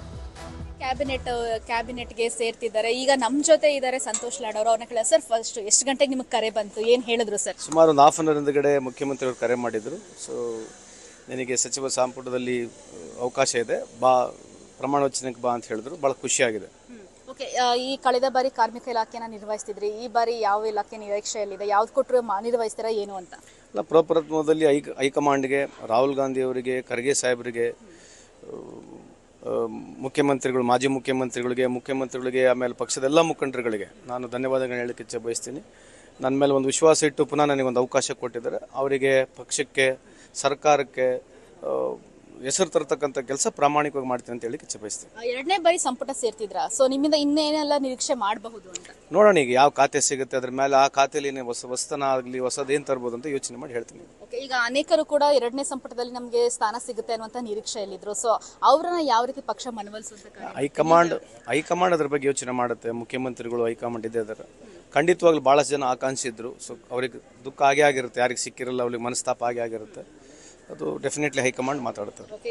ಕ್ಯಾಬಿನೆಟ್ಗೆ ಸೇರ್ತಿದ್ದಾರೆ. ಈಗ ನಮ್ಮ ಜೊತೆ ಇದ್ದಾರೆ ಸಂತೋಷ್ ಲಾಡ್ ಅವರು. ಅವ್ರನ್ನ ಕೇಳ ಸರ್, ಫಸ್ಟ್ ಎಷ್ಟು ಗಂಟೆಗೆ ನಿಮಗೆ ಕರೆ ಬಂತು, ಏನು ಹೇಳಿದ್ರು ಸರ್? ಸುಮಾರು ಒಂದು ಹಾಫ್ ಅನ್ ಅವರ್ ಹಿಂದಗಡೆ ಮುಖ್ಯಮಂತ್ರಿಗಳು ಕರೆ ಮಾಡಿದ್ರು. ಸೊ ನನಗೆ ಸಚಿವ ಸಂಪುಟದಲ್ಲಿ ಅವಕಾಶ ಇದೆ, ಬಾ ಪ್ರಮಾಣ ವಚನಕ್ಕೆ ಬಾ ಅಂತ ಹೇಳಿದ್ರು. ಭಾಳ ಖುಷಿಯಾಗಿದೆ. ಓಕೆ, ಈ ಕಳೆದ ಬಾರಿ ಕಾರ್ಮಿಕ ಇಲಾಖೆನ ನಿರ್ವಹಿಸ್ತಿದ್ರಿ, ಈ ಬಾರಿ ಯಾವ ಇಲಾಖೆ ನಿರೀಕ್ಷೆಯಲ್ಲಿದೆ, ಯಾವ್ದು ಕೊಟ್ಟರು ನಿರ್ವಹಿಸ್ತೀರಾ ಏನು ಅಂತ? ಅಲ್ಲ, ಪ್ರಪ್ರಥಮದಲ್ಲಿ ಹೈಕಮಾಂಡ್ಗೆ, ರಾಹುಲ್ ಗಾಂಧಿ ಅವರಿಗೆ, ಖರ್ಗೆ ಸಾಹೇಬರಿಗೆ, ಮುಖ್ಯಮಂತ್ರಿಗಳು, ಮಾಜಿ ಮುಖ್ಯಮಂತ್ರಿಗಳಿಗೆ, ಆಮೇಲೆ ಪಕ್ಷದ ಎಲ್ಲ ಮುಖಂಡರುಗಳಿಗೆ ನಾನು ಧನ್ಯವಾದಗಳನ್ನ ಹೇಳಕ್ಕೆ ಇಚ್ಛೆ ಬಯಸ್ತೀನಿ. ನನ್ನ ಮೇಲೆ ಒಂದು ವಿಶ್ವಾಸ ಇಟ್ಟು ಪುನಃ ನನಗೊಂದು ಅವಕಾಶ ಕೊಟ್ಟಿದ್ದಾರೆ. ಅವರಿಗೆ, ಪಕ್ಷಕ್ಕೆ, ಸರ್ಕಾರಕ್ಕೆ ಹೆಸರು ತರತಕ್ಕಂಥ ಕೆಲಸ ಪ್ರಾಮಾಣಿಕವಾಗಿ ಮಾಡ್ತೀನಿ ಅಂತ ಹೇಳಿಕ್ಕೆ ಇಚ್ಛೆ ಬಯಸ್ತೀನಿ. 2ನೇ ಬಾರಿ ಸಂಪುಟ ಸೇರ್ತಿದ್ರ, ಸೊ ನಿಮ್ಮಿಂದ ಇನ್ನೇನೆಲ್ಲ ನಿರೀಕ್ಷೆ ಮಾಡಬಹುದು ಅಂತ ನೋಡೋಣ. ಈಗ ಯಾವ ಖಾತೆ ಸಿಗುತ್ತೆ ಅದ್ರ ಮೇಲೆ, ಆ ಖಾತೆಯಲ್ಲಿ ಹೊಸತನ ಆಗಲಿ ಹೊಸದೇನು ತರ್ಬೋದು ಅಂತ ಯೋಚನೆ ಮಾಡಿ ಹೇಳ್ತೀನಿ. ಓಕೆ, ಈಗ ಅನೇಕರು ಕೂಡ 2ನೇ ಸಂಪುಟದಲ್ಲಿ ನಮಗೆ ಸ್ಥಾನ ಸಿಗುತ್ತೆ ಅನ್ನುವಂಥ ನಿರೀಕ್ಷೆಯಲ್ಲಿದ್ರು. ಸೊ ಅವ್ರನ್ನ ಯಾವ ರೀತಿ ಪಕ್ಷ ಮನವೊಲಿಸುವಂತ? ಹೈಕಮಾಂಡ್ ಅದ್ರ ಬಗ್ಗೆ ಯೋಚನೆ ಮಾಡುತ್ತೆ. ಮುಖ್ಯಮಂತ್ರಿಗಳು, ಹೈಕಮಾಂಡ್ ಇದೆ ಅದರ ಖಂಡಿತವಾಗ್ಲೂ ಭಾಳಷ್ಟು ಜನ ಆಕಾಂಕ್ಷಿ ಇದ್ರು. ಸೊ ಅವ್ರಿಗೆ ದುಃಖ ಆಗೇ ಆಗಿರುತ್ತೆ, ಯಾರಿಗೆ ಸಿಕ್ಕಿರಲ್ಲ ಅವ್ರಿಗೆ ಮನಸ್ತಾಪ ಆಗಿರುತ್ತೆ. ಅದು ಡೆಫಿನೆಟ್ಲಿ ಹೈಕಮಾಂಡ್ ಮಾತಾಡುತ್ತೆ. ಓಕೆ,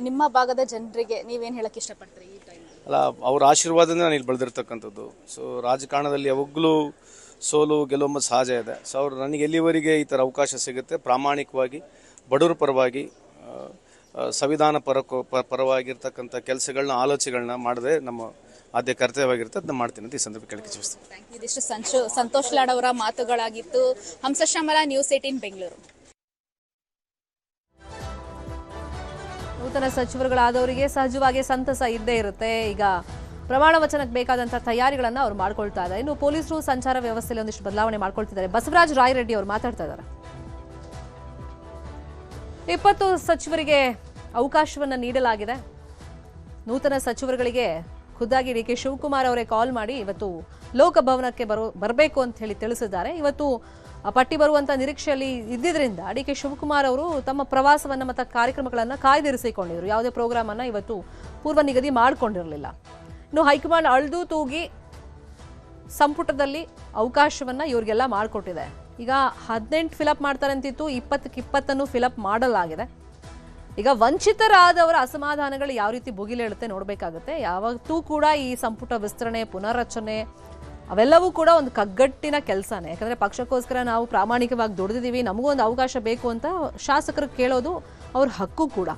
ನಿಮ್ಮ ಭಾಗದ ಜನರಿಗೆ ನೀವೇನು ಹೇಳಕ್ಕೆ ಇಷ್ಟಪಡ್ತೀರಿ ಈ ಟೈಮ್? ಅಲ್ಲ, ಅವ್ರ ಆಶೀರ್ವಾದದಿಂದ ನಾನು ಇಲ್ಲಿ ಬೆಳೆದಿರ್ತಕ್ಕಂಥದ್ದು. ಸೊ ರಾಜಕಾರಣದಲ್ಲಿ ಯಾವಾಗಲೂ ಸೋಲು ಗೆಲುವು ಸಹಜ ಇದೆ. ಸೊ ಅವ್ರು ನನಗೆ ಎಲ್ಲಿವರೆಗೆ ಈ ಥರ ಅವಕಾಶ ಸಿಗುತ್ತೆ, ಪ್ರಾಮಾಣಿಕವಾಗಿ ಬಡವರ ಪರವಾಗಿ, ಸಂವಿಧಾನ ಪರವಾಗಿರ್ತಕ್ಕಂಥ ಕೆಲಸಗಳನ್ನ, ಆಲೋಚನೆಗಳನ್ನ ಮಾಡದೆ ನಮ್ಮ ಆದ್ಯ ಕರ್ತವ್ಯವಾಗಿರುತ್ತೆ, ಅದನ್ನ ಮಾಡ್ತೀನಿ ಅಂತ ಈ ಸಂದರ್ಭ ಕೇಳಕ್ಕೆ ಇಚ್ಛಿಸ್ತೀನಿ. ಇದಿಷ್ಟು ಸಂತೋಷ್ ಲಾಡ್ ಅವರ ಮಾತುಗಳಾಗಿತ್ತು. ಹಂಸಶ್ಯಾಮಲ, ನ್ಯೂಸ್ 18 ಬೆಂಗಳೂರು. ನೂತನ ಸಚಿವರುಗಳಾದವರಿಗೆ ಸಹಜವಾಗಿ ಸಂತಸ ಇದ್ದೇ ಇರುತ್ತೆ. ಈಗ ಪ್ರಮಾಣ ವಚನಕ್ಕೆ ಬೇಕಾದಂತಹ ತಯಾರಿಗಳನ್ನ ಅವ್ರು ಮಾಡ್ಕೊಳ್ತಾ ಇದ್ದಾರೆ. ಇನ್ನು ಪೊಲೀಸರು ಸಂಚಾರ ವ್ಯವಸ್ಥೆಯಲ್ಲಿ ಒಂದಿಷ್ಟು ಬದಲಾವಣೆ ಮಾಡ್ಕೊಳ್ತಿದ್ದಾರೆ. ಬಸವರಾಜ ರಾಯರೆಡ್ಡಿ ಅವರು ಮಾತಾಡ್ತಾ ಇದ್ದಾರೆ. 20 ಸಚಿವರಿಗೆ ಅವಕಾಶವನ್ನ ನೀಡಲಾಗಿದೆ. ನೂತನ ಸಚಿವರುಗಳಿಗೆ ಖುದ್ದಾಗಿ ಡಿ ಕೆ ಶಿವಕುಮಾರ್ ಅವರೇ ಕಾಲ್ ಮಾಡಿ ಇವತ್ತು ಲೋಕಭವನಕ್ಕೆ ಬರಬೇಕು ಅಂತ ಹೇಳಿ ತಿಳಿಸಿದ್ದಾರೆ. ಇವತ್ತು ಪಟ್ಟಿ ಬರುವಂತ ನಿರೀಕ್ಷೆಯಲ್ಲಿ ಇದ್ದಿದ್ರಿಂದ ಡಿ ಕೆ ಶಿವಕುಮಾರ್ ಅವರು ತಮ್ಮ ಪ್ರವಾಸವನ್ನ ಮತ್ತು ಕಾರ್ಯಕ್ರಮಗಳನ್ನು ಕಾಯ್ದಿರಿಸಿಕೊಂಡಿದ್ರು. ಯಾವುದೇ ಪ್ರೋಗ್ರಾಮ್ ಅನ್ನ ಇವತ್ತು ಪೂರ್ವ ನಿಗದಿ ಮಾಡಿಕೊಂಡಿರಲಿಲ್ಲ. ಇನ್ನು ಹೈಕಮಾಂಡ್ ಅಳ್ದು ತೂಗಿ ಸಂಪುಟದಲ್ಲಿ ಅವಕಾಶವನ್ನ ಇವರಿಗೆಲ್ಲ ಮಾಡಿಕೊಟ್ಟಿದೆ. ಈಗ 18 ಫಿಲಪ್ ಮಾಡ್ತಾರೆ ಅಂತಿತ್ತು, 20ಕ್ಕೆ 20 ಫಿಲಪ್ ಮಾಡಲಾಗಿದೆ. ಈಗ ವಂಚಿತರಾದವರ ಅಸಮಾಧಾನಗಳು ಯಾವ ರೀತಿ ಭುಗಿಲೇಳುತ್ತೆ ನೋಡಬೇಕಾಗುತ್ತೆ. ಯಾವತ್ತೂ ಕೂಡ ಈ ಸಂಪುಟ ವಿಸ್ತರಣೆ, ಪುನರ್ರಚನೆ ಅವೆಲ್ಲವೂ ಕೂಡ ಒಂದು ಕಗ್ಗಟ್ಟಿನ ಕೆಲಸನೇ. ಯಾಕಂದರೆ ಪಕ್ಷಕ್ಕೋಸ್ಕರ ನಾವು ಪ್ರಾಮಾಣಿಕವಾಗಿ ದುಡಿದಿದ್ದೀವಿ, ನಮಗೂ ಒಂದು ಅವಕಾಶ ಬೇಕು ಅಂತ ಶಾಸಕರು ಕೇಳೋದು ಅವ್ರ ಹಕ್ಕು ಕೂಡ.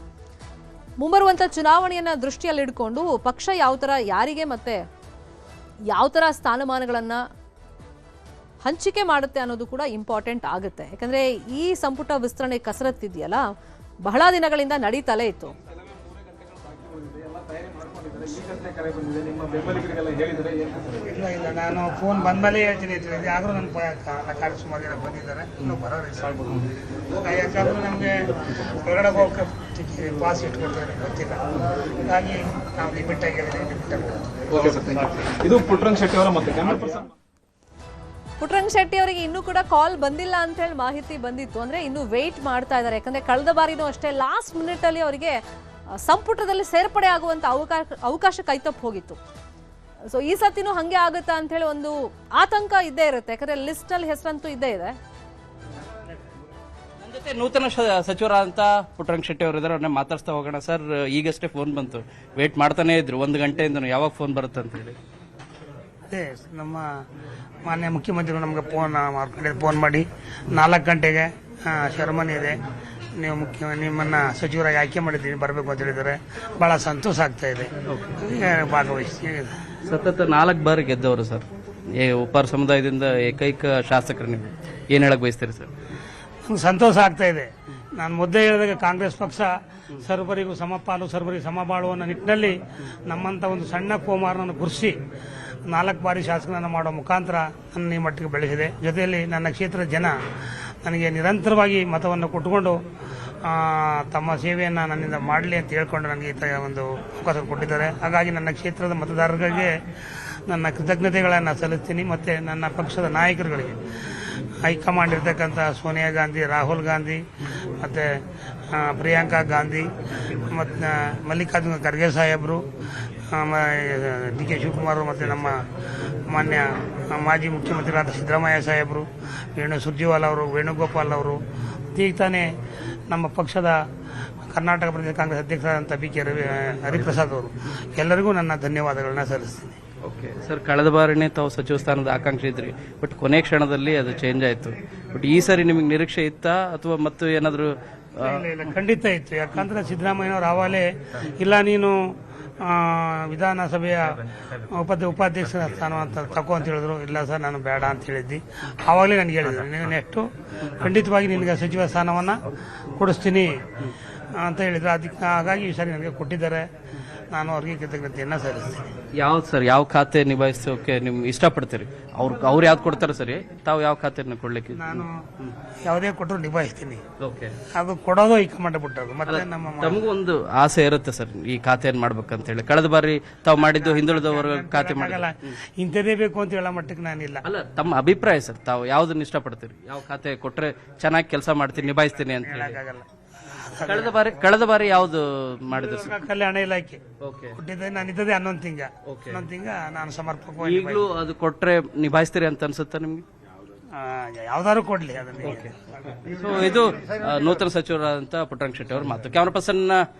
ಮುಂಬರುವಂಥ ಚುನಾವಣೆಯನ್ನು ದೃಷ್ಟಿಯಲ್ಲಿಟ್ಕೊಂಡು ಪಕ್ಷ ಯಾವ ಥರ, ಯಾರಿಗೆ ಮತ್ತು ಯಾವ ಥರ ಸ್ಥಾನಮಾನಗಳನ್ನು ಹಂಚಿಕೆ ಮಾಡುತ್ತೆ ಅನ್ನೋದು ಕೂಡ ಇಂಪಾರ್ಟೆಂಟ್ ಆಗುತ್ತೆ. ಯಾಕಂದರೆ ಈ ಸಂಪುಟ ವಿಸ್ತರಣೆ ಕಸರತ್ತಿದೆಯಲ್ಲ, ಬಹಳ ದಿನಗಳಿಂದ ನಡೀತಲೇ ಇತ್ತು. ಇಲ್ಲ, ನಾನು ಫೋನ್ ಬಂದಮೇಲೆ ಹೇಳ್ತೀನಿ. ಆದರೂ ನನ್ನ ಕಾರ್ಯ ಸುಮಾರು ಜನ ಬಂದಿದ್ದಾರೆ, ಇನ್ನೂ ಬರೋರು ಯಾಕಂದ್ರೆ ನಮಗೆ ಹೊರಗಡೆ ಹೋಗೋಕ್ಕೆ ಪಾಸ್ ಇಟ್ಕೊಡ್ತಾರೆ ಗೊತ್ತಿಲ್ಲ. ಹಾಗಾಗಿ ನಾವು ಲಿಮಿಟ್ ಆಗಿ ಇದು ಪುಟ್ಟರಂಗ ಶೆಟ್ಟಿ ಅವರ ಮತ್ತೆ ಪುಟ್ಟರಂಗ ಶೆಟ್ಟಿ ಅವರಿಗೆ ಇನ್ನೂ ಕೂಡ ಕಾಲ್ ಬಂದಿಲ್ಲ ಅಂತ ಹೇಳಿ ಮಾಹಿತಿ ಬಂದಿತ್ತು. ಅಂದ್ರೆ ಇನ್ನು ವೇಟ್ ಮಾಡ್ತಾ ಇದ್ದಾರೆ. ಯಾಕಂದ್ರೆ ಕಳೆದ ಬಾರಿನೂ ಅಷ್ಟೇ ಲಾಸ್ಟ್ ಮಿನಿಟ್ ಅಲ್ಲಿ ಅವರಿಗೆ ಸಂಪುಟದಲ್ಲಿ ಸೇರ್ಪಡೆ ಆಗುವಂತ ಅವಕಾಶ ಕೈತಪ್ಪು ಹೋಗಿತ್ತು. ಸೊ ಈ ಸತಿನೂ ಹಂಗೆ ಆಗುತ್ತಾ ಅಂತ ಹೇಳಿ ಒಂದು ಆತಂಕ ಇದ್ದೇ ಇರುತ್ತೆ. ಯಾಕಂದ್ರೆ ಲಿಸ್ಟ್ ಅಲ್ಲಿ ಹೆಸರಂತೂ ಇದ್ದೇ ಇದೆ. ನನ್ನ ಜೊತೆ ನೂತನ ಸಚಿವರಾದಂತ ಪುಟ್ಟರಂಗ ಶೆಟ್ಟಿ ಅವರು ಇದ್ದಾರೆ. ಅವ್ರನ್ನ ಮಾತಾಡ್ಸ್ತಾ ಹೋಗೋಣ. ಸರ್, ಈಗಷ್ಟೇ ಫೋನ್ ಬಂತು, ವೇಟ್ ಮಾಡ್ತಾನೆ ಇದ್ರು 1 ಗಂಟೆಯಿಂದ, ಯಾವಾಗ ಫೋನ್ ಬರುತ್ತೆ ಅಂತ ಹೇಳಿ. ಅದೇ ನಮ್ಮ ಮಾನ್ಯ ಮುಖ್ಯಮಂತ್ರಿಗಳು ನಮಗೆ ಫೋನ್ ಮಾಡಿ 4 ಗಂಟೆಗೆ ಶರ್ಮನ್ ಇದೆ, ನೀವು ನಿಮ್ಮನ್ನು ಸಚಿವರಾಗಿ ಆಯ್ಕೆ ಮಾಡಿದ್ದೀನಿ, ಬರಬೇಕು ಅಂತ ಹೇಳಿದ್ದಾರೆ. ಭಾಳ ಸಂತೋಷ ಆಗ್ತಾ ಇದೆ ಭಾಗವಹಿಸಿ. ಸತತ 4 ಬಾರಿ ಗೆದ್ದವರು ಸರ್, ಉಪ್ಪಾರ ಸಮುದಾಯದಿಂದ ಏಕೈಕ ಶಾಸಕರು. ನೀವು ಏನು ಹೇಳಕ್ ಬಯಸ್ತೀರಿ ಸರ್? ಸಂತೋಷ ಆಗ್ತಾ ಇದೆ. ನಾನು ಮೊದಲೇ ಹೇಳಿದಾಗ ಕಾಂಗ್ರೆಸ್ ಪಕ್ಷ ಸರ್ವರಿಗೂ ಸಮಪಾಲು ಸರ್ವರಿಗೂ ಸಮಬಾಳು ಅನ್ನೋ ನಿಟ್ಟಿನಲ್ಲಿ ನಮ್ಮಂಥ ಒಂದು ಸಣ್ಣ ಕೋಮಾರನನ್ನು ಗುರುಸಿ 4 ಬಾರಿ ಶಾಸಕರನ್ನು ಮಾಡೋ ಮುಖಾಂತರ ನನ್ನ ಈ ಮಟ್ಟಿಗೆ ಬೆಳೆಸಿದೆ. ಜೊತೆಯಲ್ಲಿ ನನ್ನ ಕ್ಷೇತ್ರದ ಜನ ನನಗೆ ನಿರಂತರವಾಗಿ ಮತವನ್ನು ಕೊಟ್ಟುಕೊಂಡು ತಮ್ಮ ಸೇವೆಯನ್ನು ನನ್ನಿಂದ ಮಾಡಲಿ ಅಂತ ಹೇಳ್ಕೊಂಡು ನನಗೆ ಈ ಒಂದು ಅವಕಾಶ ಕೊಟ್ಟಿದ್ದಾರೆ. ಹಾಗಾಗಿ ನನ್ನ ಕ್ಷೇತ್ರದ ಮತದಾರರಿಗೆ ನನ್ನ ಕೃತಜ್ಞತೆಗಳನ್ನು ಸಲ್ಲಿಸ್ತೀನಿ. ಮತ್ತು ನನ್ನ ಪಕ್ಷದ ನಾಯಕರುಗಳಿಗೆ, ಹೈಕಮಾಂಡ್ ಇರ್ತಕ್ಕಂಥ ಸೋನಿಯಾ ಗಾಂಧಿ, ರಾಹುಲ್ ಗಾಂಧಿ, ಮತ್ತು ಪ್ರಿಯಾಂಕಾ ಗಾಂಧಿ, ಮತ್ತು ಮಲ್ಲಿಕಾರ್ಜುನ ಖರ್ಗೆ ಸಾಹೇಬರು, ಡಿ ಕೆ ಶಿವಕುಮಾರ್, ಮತ್ತು ನಮ್ಮ ಮಾನ್ಯ ಮಾಜಿ ಮುಖ್ಯಮಂತ್ರಿಗಳಾದ ಸಿದ್ದರಾಮಯ್ಯ ಸಾಹೇಬರು, ಸುರ್ಜೇವಾಲಾ ಅವರು, ವೇಣುಗೋಪಾಲ್ ಅವರು, ಈಗ ತಾನೇ ನಮ್ಮ ಪಕ್ಷದ ಕರ್ನಾಟಕ ಪ್ರದೇಶ ಕಾಂಗ್ರೆಸ್ ಅಧ್ಯಕ್ಷರಾದಂಥ ಬಿ ಕೆ ಹರಿಪ್ರಸಾದ್ ಅವರು, ಎಲ್ಲರಿಗೂ ನನ್ನ ಧನ್ಯವಾದಗಳನ್ನ ಸಲ್ಲಿಸ್ತೀನಿ. ಓಕೆ ಸರ್, ಕಳೆದ ಬಾರಿನೇ ತಾವು ಸಚಿವ ಸ್ಥಾನದ ಆಕಾಂಕ್ಷಿ ಇದ್ರಿ, ಬಟ್ ಕೊನೆ ಕ್ಷಣದಲ್ಲಿ ಅದು ಚೇಂಜ್ ಆಯಿತು. ಬಟ್ ಈ ಸಾರಿ ನಿಮಗೆ ನಿರೀಕ್ಷೆ ಇತ್ತಾ ಅಥವಾ ಮತ್ತು ಏನಾದರೂ? ಇಲ್ಲ, ಖಂಡಿತ ಇತ್ತು. ಯಾಕಂದ್ರೆ ಸಿದ್ದರಾಮಯ್ಯನವರು ಆವಾಗಲೇ ಇಲ್ಲ ನೀನು ವಿಧಾನಸಭೆಯ ಉಪಾಧ್ಯಕ್ಷರ ಸ್ಥಾನ ಅಂತ ತಗೋ ಅಂತ ಹೇಳಿದ್ರು. ಇಲ್ಲ ಸರ್, ನಾನು ಬೇಡ ಅಂತ ಹೇಳಿದ್ದಿ. ಆವಾಗಲೇ ನನಗೆ ಹೇಳಿದ್ರು, ನೀನು ನೆಕ್ಸ್ಟು ಖಂಡಿತವಾಗಿ ನಿನಗೆ ಸಚಿವ ಸ್ಥಾನವನ್ನು ಕೊಡಿಸ್ತೀನಿ ಅಂತ ಹೇಳಿದ್ರು. ಅದಕ್ಕೆ ಹಾಗಾಗಿ ಈ ಸಾರಿ ನನಗೆ ಕೊಟ್ಟಿದ್ದಾರೆ. ನಾನು ಅವ್ರಿಗೆ ಕೃತಜ್ಞತೆಯನ್ನು ಸಲ್ಲಿಸ್ತೀನಿ. ಯಾವ್ದು ಸರ್, ಯಾವ ಖಾತೆ ನಿಭಾಯಿಸೋಕೆ ನಿಮ್ಗೆ ಇಷ್ಟಪಡ್ತೀರಿ? ಅವ್ರು ಯಾವ್ದು ಕೊಡ್ತಾರೆ ಸರಿ, ತಾವು ಯಾವ ಖಾತೆಯನ್ನು ಕೊಡ್ಲಿಕ್ಕೆ? ನಾನು ಯಾವುದೇ ಕೊಟ್ಟರು ನಿಭಾಯಿಸ್ತೀನಿ. ಓಕೆ, ಅದು ಕೊಡೋದು ಹೈಕಮಾಂಡ್ ಬಿಟ್ಟದ್ದು. ಮತ್ತೆ ನಮ್ಮ ತಮಗೂ ಒಂದು ಆಸೆ ಇರುತ್ತೆ ಸರ್, ಈ ಖಾತೆಯನ್ನು ಮಾಡ್ಬೇಕಂತ ಹೇಳಿ. ಕಳೆದ ಬಾರಿ ತಾವು ಮಾಡಿದ್ದು ಹಿಂದುಳಿದವರ ಖಾತೆ ಮಾಡಲ್ಲ, ಇಂಥದೇ ಬೇಕು ಅಂತ ಹೇಳೋ ಮಟ್ಟಕ್ಕೆ ನಾನಿಲ್ಲ. ಅಲ್ಲ, ತಮ್ಮ ಅಭಿಪ್ರಾಯ ಸರ್, ತಾವು ಯಾವ್ದನ್ನ ಇಷ್ಟಪಡ್ತೀರಿ? ಯಾವ ಖಾತೆ ಕೊಟ್ರೆ ಚೆನ್ನಾಗಿ ಕೆಲಸ ಮಾಡ್ತೀನಿ, ನಿಭಾಯಿಸ್ತೀನಿ ಅಂತ ಹೇಳಿ? ಆಗಲ್ಲ. ಕಳೆದ ಬಾರಿ ಯಾವ್ದು ಮಾಡಿದ್ರು ಸರ್? ಕಲ್ಯಾಣ ಇಲಾಖೆ ಓಕೆ, ಕೊಟ್ಟಿದ್ದೆ. ನಾನು ಇದ್ದದೆ 11 ತಿಂಗ ನಾನು ಸಮರ್ಪಕವಾಗಿ ಈಗಲೂ ಅದು ಕೊಟ್ರೆ ನಿಭಾಯಿಸ್ತೀರಿ ಅಂತ ಅನ್ಸುತ್ತಾ ನಿಮ್ಗೆ? ಯಾವ್ದಾದ್ರು ಕೊಡ್ಲಿ ಅದನ್ನ. ಸೊ ಇದು ನೂತನ ಸಚಿವರಾದಂತಹ ಪುಟ್ಟರಂಗ ಶೆಟ್ಟಿ ಅವರ ಮಾತು. ಕ್ಯಾಮರಾ ಪರ್ಸನ್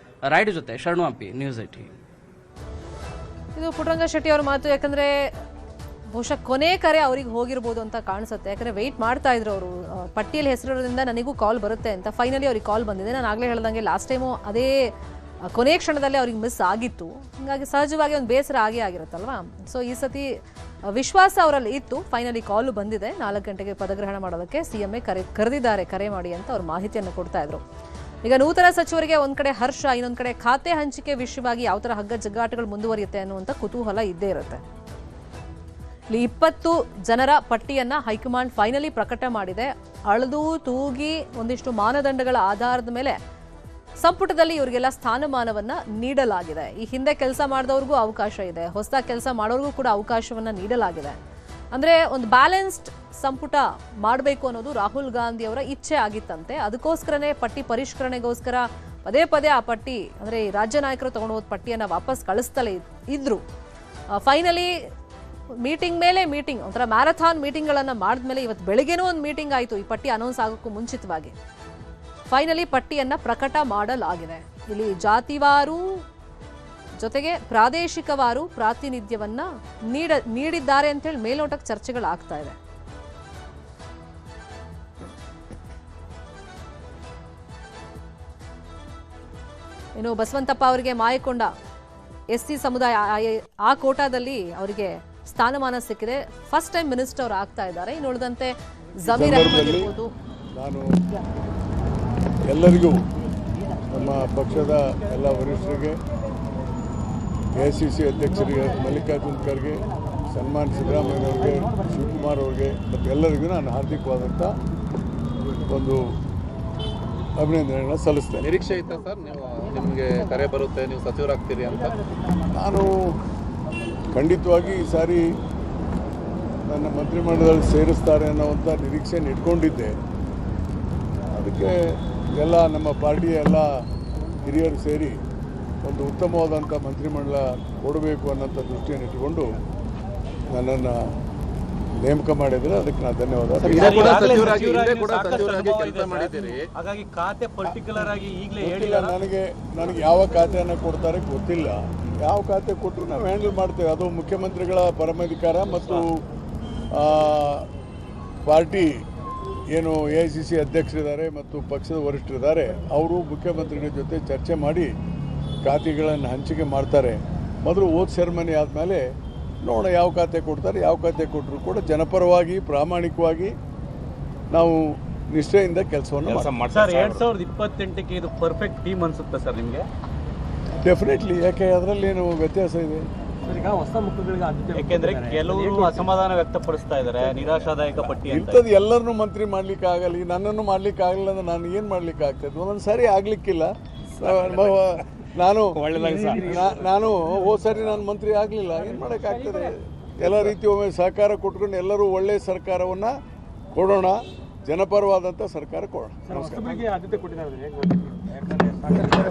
ರಾಯ್ಡು ಜೊತೆ ಶರಣು ಹಂಪಿ, ನ್ಯೂಸ್ 18. ಇದು ಪುಟ್ಟರಂಗ ಶೆಟ್ಟಿ ಅವರ ಮಾತು. ಯಾಕಂದ್ರೆ ಬಹುಶಃ ಕೊನೆ ಕರೆ ಅವ್ರಿಗೆ ಹೋಗಿರ್ಬೋದು ಅಂತ ಕಾಣಿಸುತ್ತೆ. ಯಾಕಂದ್ರೆ ವೆಯ್ಟ್ ಮಾಡ್ತಾ ಇದ್ರು ಅವರು, ಪಟ್ಟಿಯಲ್ಲಿ ಹೆಸರಿರೋದ್ರಿಂದ ನನಗೂ ಕಾಲ್ ಬರುತ್ತೆ ಅಂತ. ಫೈನಲಿ ಅವ್ರಿಗೆ ಕಾಲ್ ಬಂದಿದೆ. ನಾನು ಆಗ್ಲೇ ಹೇಳ್ದಂಗೆ ಲಾಸ್ಟ್ ಟೈಮು ಅದೇ ಕೊನೆ ಕ್ಷಣದಲ್ಲಿ ಅವ್ರಿಗೆ ಮಿಸ್ ಆಗಿತ್ತು. ಹಾಗಾಗಿ ಸಹಜವಾಗಿ ಒಂದು ಬೇಸರ ಆಗೇ ಆಗಿರುತ್ತಲ್ವಾ. ಸೊ ಈ ಸತಿ ವಿಶ್ವಾಸ ಅವರಲ್ಲಿ ಇತ್ತು. ಫೈನಲಿ ಕಾಲು ಬಂದಿದೆ. 4 ಗಂಟೆಗೆ ಪದಗ್ರಹಣ ಮಾಡೋದಕ್ಕೆ CM ಕರೆದಿದ್ದಾರೆ, ಕರೆ ಮಾಡಿ ಅಂತ ಅವ್ರು ಮಾಹಿತಿಯನ್ನು ಕೊಡ್ತಾ ಇದ್ರು. ಈಗ ನೂತನ ಸಚಿವರಿಗೆ ಒಂದ್ ಕಡೆ ಹರ್ಷ, ಇನ್ನೊಂದ್ ಕಡೆ ಖಾತೆ ಹಂಚಿಕೆ ವಿಷಯವಾಗಿ ಯಾವ ತರ ಹಗ್ಗ ಜಗ್ಗಾಟಗಳು ಮುಂದುವರಿಯುತ್ತೆ ಅನ್ನುವಂಥ ಕುತೂಹಲ ಇದ್ದೇ ಇರುತ್ತೆ. ಇಲ್ಲಿ 20 ಜನರ ಪಟ್ಟಿಯನ್ನ ಹೈಕಮಾಂಡ್ ಫೈನಲಿ ಪ್ರಕಟ ಮಾಡಿದೆ. ಅಳೆದು ತೂಗಿ ಒಂದಿಷ್ಟು ಮಾನದಂಡಗಳ ಆಧಾರದ ಮೇಲೆ ಸಂಪುಟದಲ್ಲಿ ಇವರಿಗೆಲ್ಲ ಸ್ಥಾನಮಾನವನ್ನ ನೀಡಲಾಗಿದೆ. ಈ ಹಿಂದೆ ಕೆಲಸ ಮಾಡಿದವ್ರಿಗೂ ಅವಕಾಶ ಇದೆ, ಹೊಸದಾಗಿ ಕೆಲಸ ಮಾಡೋರಿಗೂ ಕೂಡ ಅವಕಾಶವನ್ನ ನೀಡಲಾಗಿದೆ. ಅಂದ್ರೆ ಒಂದು ಬ್ಯಾಲೆನ್ಸ್ಡ್ ಸಂಪುಟ ಮಾಡಬೇಕು ಅನ್ನೋದು ರಾಹುಲ್ ಗಾಂಧಿ ಅವರ ಇಚ್ಛೆ ಆಗಿತ್ತಂತೆ. ಅದಕ್ಕೋಸ್ಕರನೇ ಪಟ್ಟಿ ಪರಿಷ್ಕರಣೆಗೋಸ್ಕರ ಪದೇ ಪದೇ ಆ ಪಟ್ಟಿ, ಅಂದ್ರೆ ಈ ರಾಜ್ಯ ನಾಯಕರು ತಗೊಂಡು ಹೋದ ಪಟ್ಟಿಯನ್ನ ವಾಪಸ್ ಕಳಿಸ್ತಲೇ ಇದ್ರು. ಫೈನಲಿ ಮೀಟಿಂಗ್ ಮೇಲೆ ಮೀಟಿಂಗ್, ಒಂಥರ ಮ್ಯಾರಥಾನ್ ಮೀಟಿಂಗ್ಗಳನ್ನು ಮಾಡಿದ್ಮೇಲೆ ಇವತ್ತು ಬೆಳಿಗ್ಗೆನೂ ಒಂದು ಮೀಟಿಂಗ್ ಆಯಿತು. ಈ ಪಟ್ಟಿ ಅನೌನ್ಸ್ ಆಗೋಕ್ಕೂ ಮುಂಚಿತವಾಗಿ ಫೈನಲಿ ಪಟ್ಟಿಯನ್ನ ಪ್ರಕಟ ಮಾಡಲಾಗಿದೆ. ಇಲ್ಲಿ ಜಾತಿವಾರು ಜೊತೆಗೆ ಪ್ರಾದೇಶಿಕವಾರು ಪ್ರಾತಿನಿಧ್ಯವನ್ನ ನೀಡಿದ್ದಾರೆ ಅಂತ ಹೇಳಿ ಮೇಲ್ನೋಟಕ್ಕೆ ಚರ್ಚೆಗಳಾಗ್ತಾ ಇದೆ. ಇನ್ನು ಬಸವಂತಪ್ಪ ಅವರಿಗೆ ಮಾಯಕೊಂಡ SC ಸಮುದಾಯ ಆ ಕೋಟಾದಲ್ಲಿ ಅವರಿಗೆ ಸ್ಥಾನಮಾನ ಸಿಕ್ಕಿದೆ. ಫಸ್ಟ್ ಟೈಮ್ ಮಿನಿಸ್ಟರ್ ಆಗ್ತಾ ಇದ್ದಾರೆ. ಇನ್ನು ಉಳಿದಂತೆ ಜಮೀರ್ ಅಹ್ಮದ್ ಇರ್ಬೋದು. ನಾನು ಎಲ್ಲರಿಗೂ, ನಮ್ಮ ಪಕ್ಷದ ಎಲ್ಲ ವರಿಷ್ಠರಿಗೆ, AICC ಅಧ್ಯಕ್ಷರಿಗೆ, ಮಲ್ಲಿಕಾರ್ಜುನ್ ಖರ್ಗೆ, ಸನ್ಮಾನ್ ಸಿದ್ದರಾಮಯ್ಯವ್ರಿಗೆ, ಶಿವಕುಮಾರ್ ಅವ್ರಿಗೆ ಮತ್ತು ಎಲ್ಲರಿಗೂ ನಾನು ಹಾರ್ದಿಕವಾದಂಥ ಒಂದು ಅಭಿನಂದನೆಗಳನ್ನ ಸಲ್ಲಿಸ್ತೇನೆ. ನಿರೀಕ್ಷೆ ಇತ್ತಾ ಸರ್ ನಿಮಗೆ ಕರೆ ಬರುತ್ತೆ, ನೀವು ಸಚಿವರಾಗ್ತೀರಿ ಅಂತ? ನಾನು ಖಂಡಿತವಾಗಿ ಈ ಸಾರಿ ನನ್ನ ಮಂತ್ರಿಮಂಡಲದಲ್ಲಿ ಸೇರಿಸ್ತಾರೆ ಅನ್ನೋವಂಥ ನಿರೀಕ್ಷೆಯನ್ನು ಇಟ್ಕೊಂಡಿದ್ದೆ. ಅದಕ್ಕೆ ಎಲ್ಲ ನಮ್ಮ ಪಾರ್ಟಿಯ ಎಲ್ಲ ಹಿರಿಯರು ಸೇರಿ ಒಂದು ಉತ್ತಮವಾದಂಥ ಮಂತ್ರಿಮಂಡಲ ಕೊಡಬೇಕು ಅನ್ನೋಂಥ ದೃಷ್ಟಿಯನ್ನು ಇಟ್ಟುಕೊಂಡು ನನ್ನನ್ನು ನೇಮಕ ಮಾಡಿದರೆ ಅದಕ್ಕೆ ನಾನು ಧನ್ಯವಾದ. ಹಾಗಾಗಿ ಖಾತೆ ಪರ್ಟಿಕ್ಯುಲರ್ ಆಗಿ ಈಗಲೇ ಹೇಳಿಲ್ಲ. ನನಗೆ ಯಾವ ಖಾತೆಯನ್ನು ಕೊಡ್ತಾರೆ ಗೊತ್ತಿಲ್ಲ. ಯಾವ ಖಾತೆ ಕೊಟ್ಟರು ನಾವು ಹ್ಯಾಂಡಲ್ ಮಾಡ್ತೇವೆ. ಅದು ಮುಖ್ಯಮಂತ್ರಿಗಳ ಪರಮಾಧಿಕಾರ ಮತ್ತು ಪಾರ್ಟಿ ಏನು AICC ಅಧ್ಯಕ್ಷರಿದ್ದಾರೆ ಮತ್ತು ಪಕ್ಷದ ವರಿಷ್ಠರಿದ್ದಾರೆ, ಅವರು ಮುಖ್ಯಮಂತ್ರಿಗಳ ಜೊತೆ ಚರ್ಚೆ ಮಾಡಿ ಖಾತೆಗಳನ್ನು ಹಂಚಿಕೆ ಮಾಡ್ತಾರೆ. ಮೊದಲು ಓದ್ ಸೆರೆಮನಿ ಆದಮೇಲೆ ನೋಡೋಣ ಯಾವ ಖಾತೆ ಕೊಡ್ತಾರೆ. ಯಾವ ಖಾತೆ ಕೊಟ್ಟರು ಕೂಡ ಜನಪರವಾಗಿ ಪ್ರಾಮಾಣಿಕವಾಗಿ ನಾವು ನಿಷ್ಠೆಯಿಂದ ಕೆಲಸವನ್ನು ಮಾಡ್ತಾರೆ. 2028ಕ್ಕೆ ಇದು ಪರ್ಫೆಕ್ಟ್ ಟೀಮ್ ಅನ್ಸುತ್ತೆ ಸರ್ ನಿಮಗೆ? ಡೆಫಿನೆಟ್ಲಿ. ಯಾಕೆ ಅದರಲ್ಲೇನು ವ್ಯತ್ಯಾಸ ಇದೆ? ಈಗ ಹೊಸ ಮುಖಗಳಿಗೆ ಯಾಕೆಂದ್ರೆ ಕೆಲವರು ಅಸಮಾಧಾನ ವ್ಯಕ್ತಪಡಿಸ್ತಾ ಇದ್ದಾರೆ, ನಿರಾಶಾದಾಯಕ ಪಟ್ಟಿ ಇಂಥದ್ದು ಎಲ್ಲರನ್ನೂ ಮಂತ್ರಿ ಮಾಡ್ಲಿಕ್ಕೆ ಆಗಲ್ಲ. ನನ್ನನ್ನು ಮಾಡ್ಲಿಕ್ಕೆ ಆಗಲ್ಲ ಅಂದ್ರೆ ನಾನು ಏನು ಮಾಡ್ಲಿಕ್ಕೆ ಆಗ್ತದೆ? ಒಂದೊಂದು ಸಾರಿ ಆಗ್ಲಿಕ್ಕಿಲ್ಲ. ನಾನು ಹೋದ ಸಾರಿ ನಾನು ಮಂತ್ರಿ ಆಗಲಿಲ್ಲ, ಏನು ಮಾಡೋಕ್ಕಾಗ್ತದೆ? ಎಲ್ಲ ರೀತಿ ಒಮ್ಮೆ ಸಹಕಾರ ಕೊಟ್ಕೊಂಡು ಎಲ್ಲರೂ ಒಳ್ಳೆಯ ಸರ್ಕಾರವನ್ನು ಕೊಡೋಣ, ಜನಪರವಾದಂಥ ಸರ್ಕಾರ ಕೊಡೋಣ.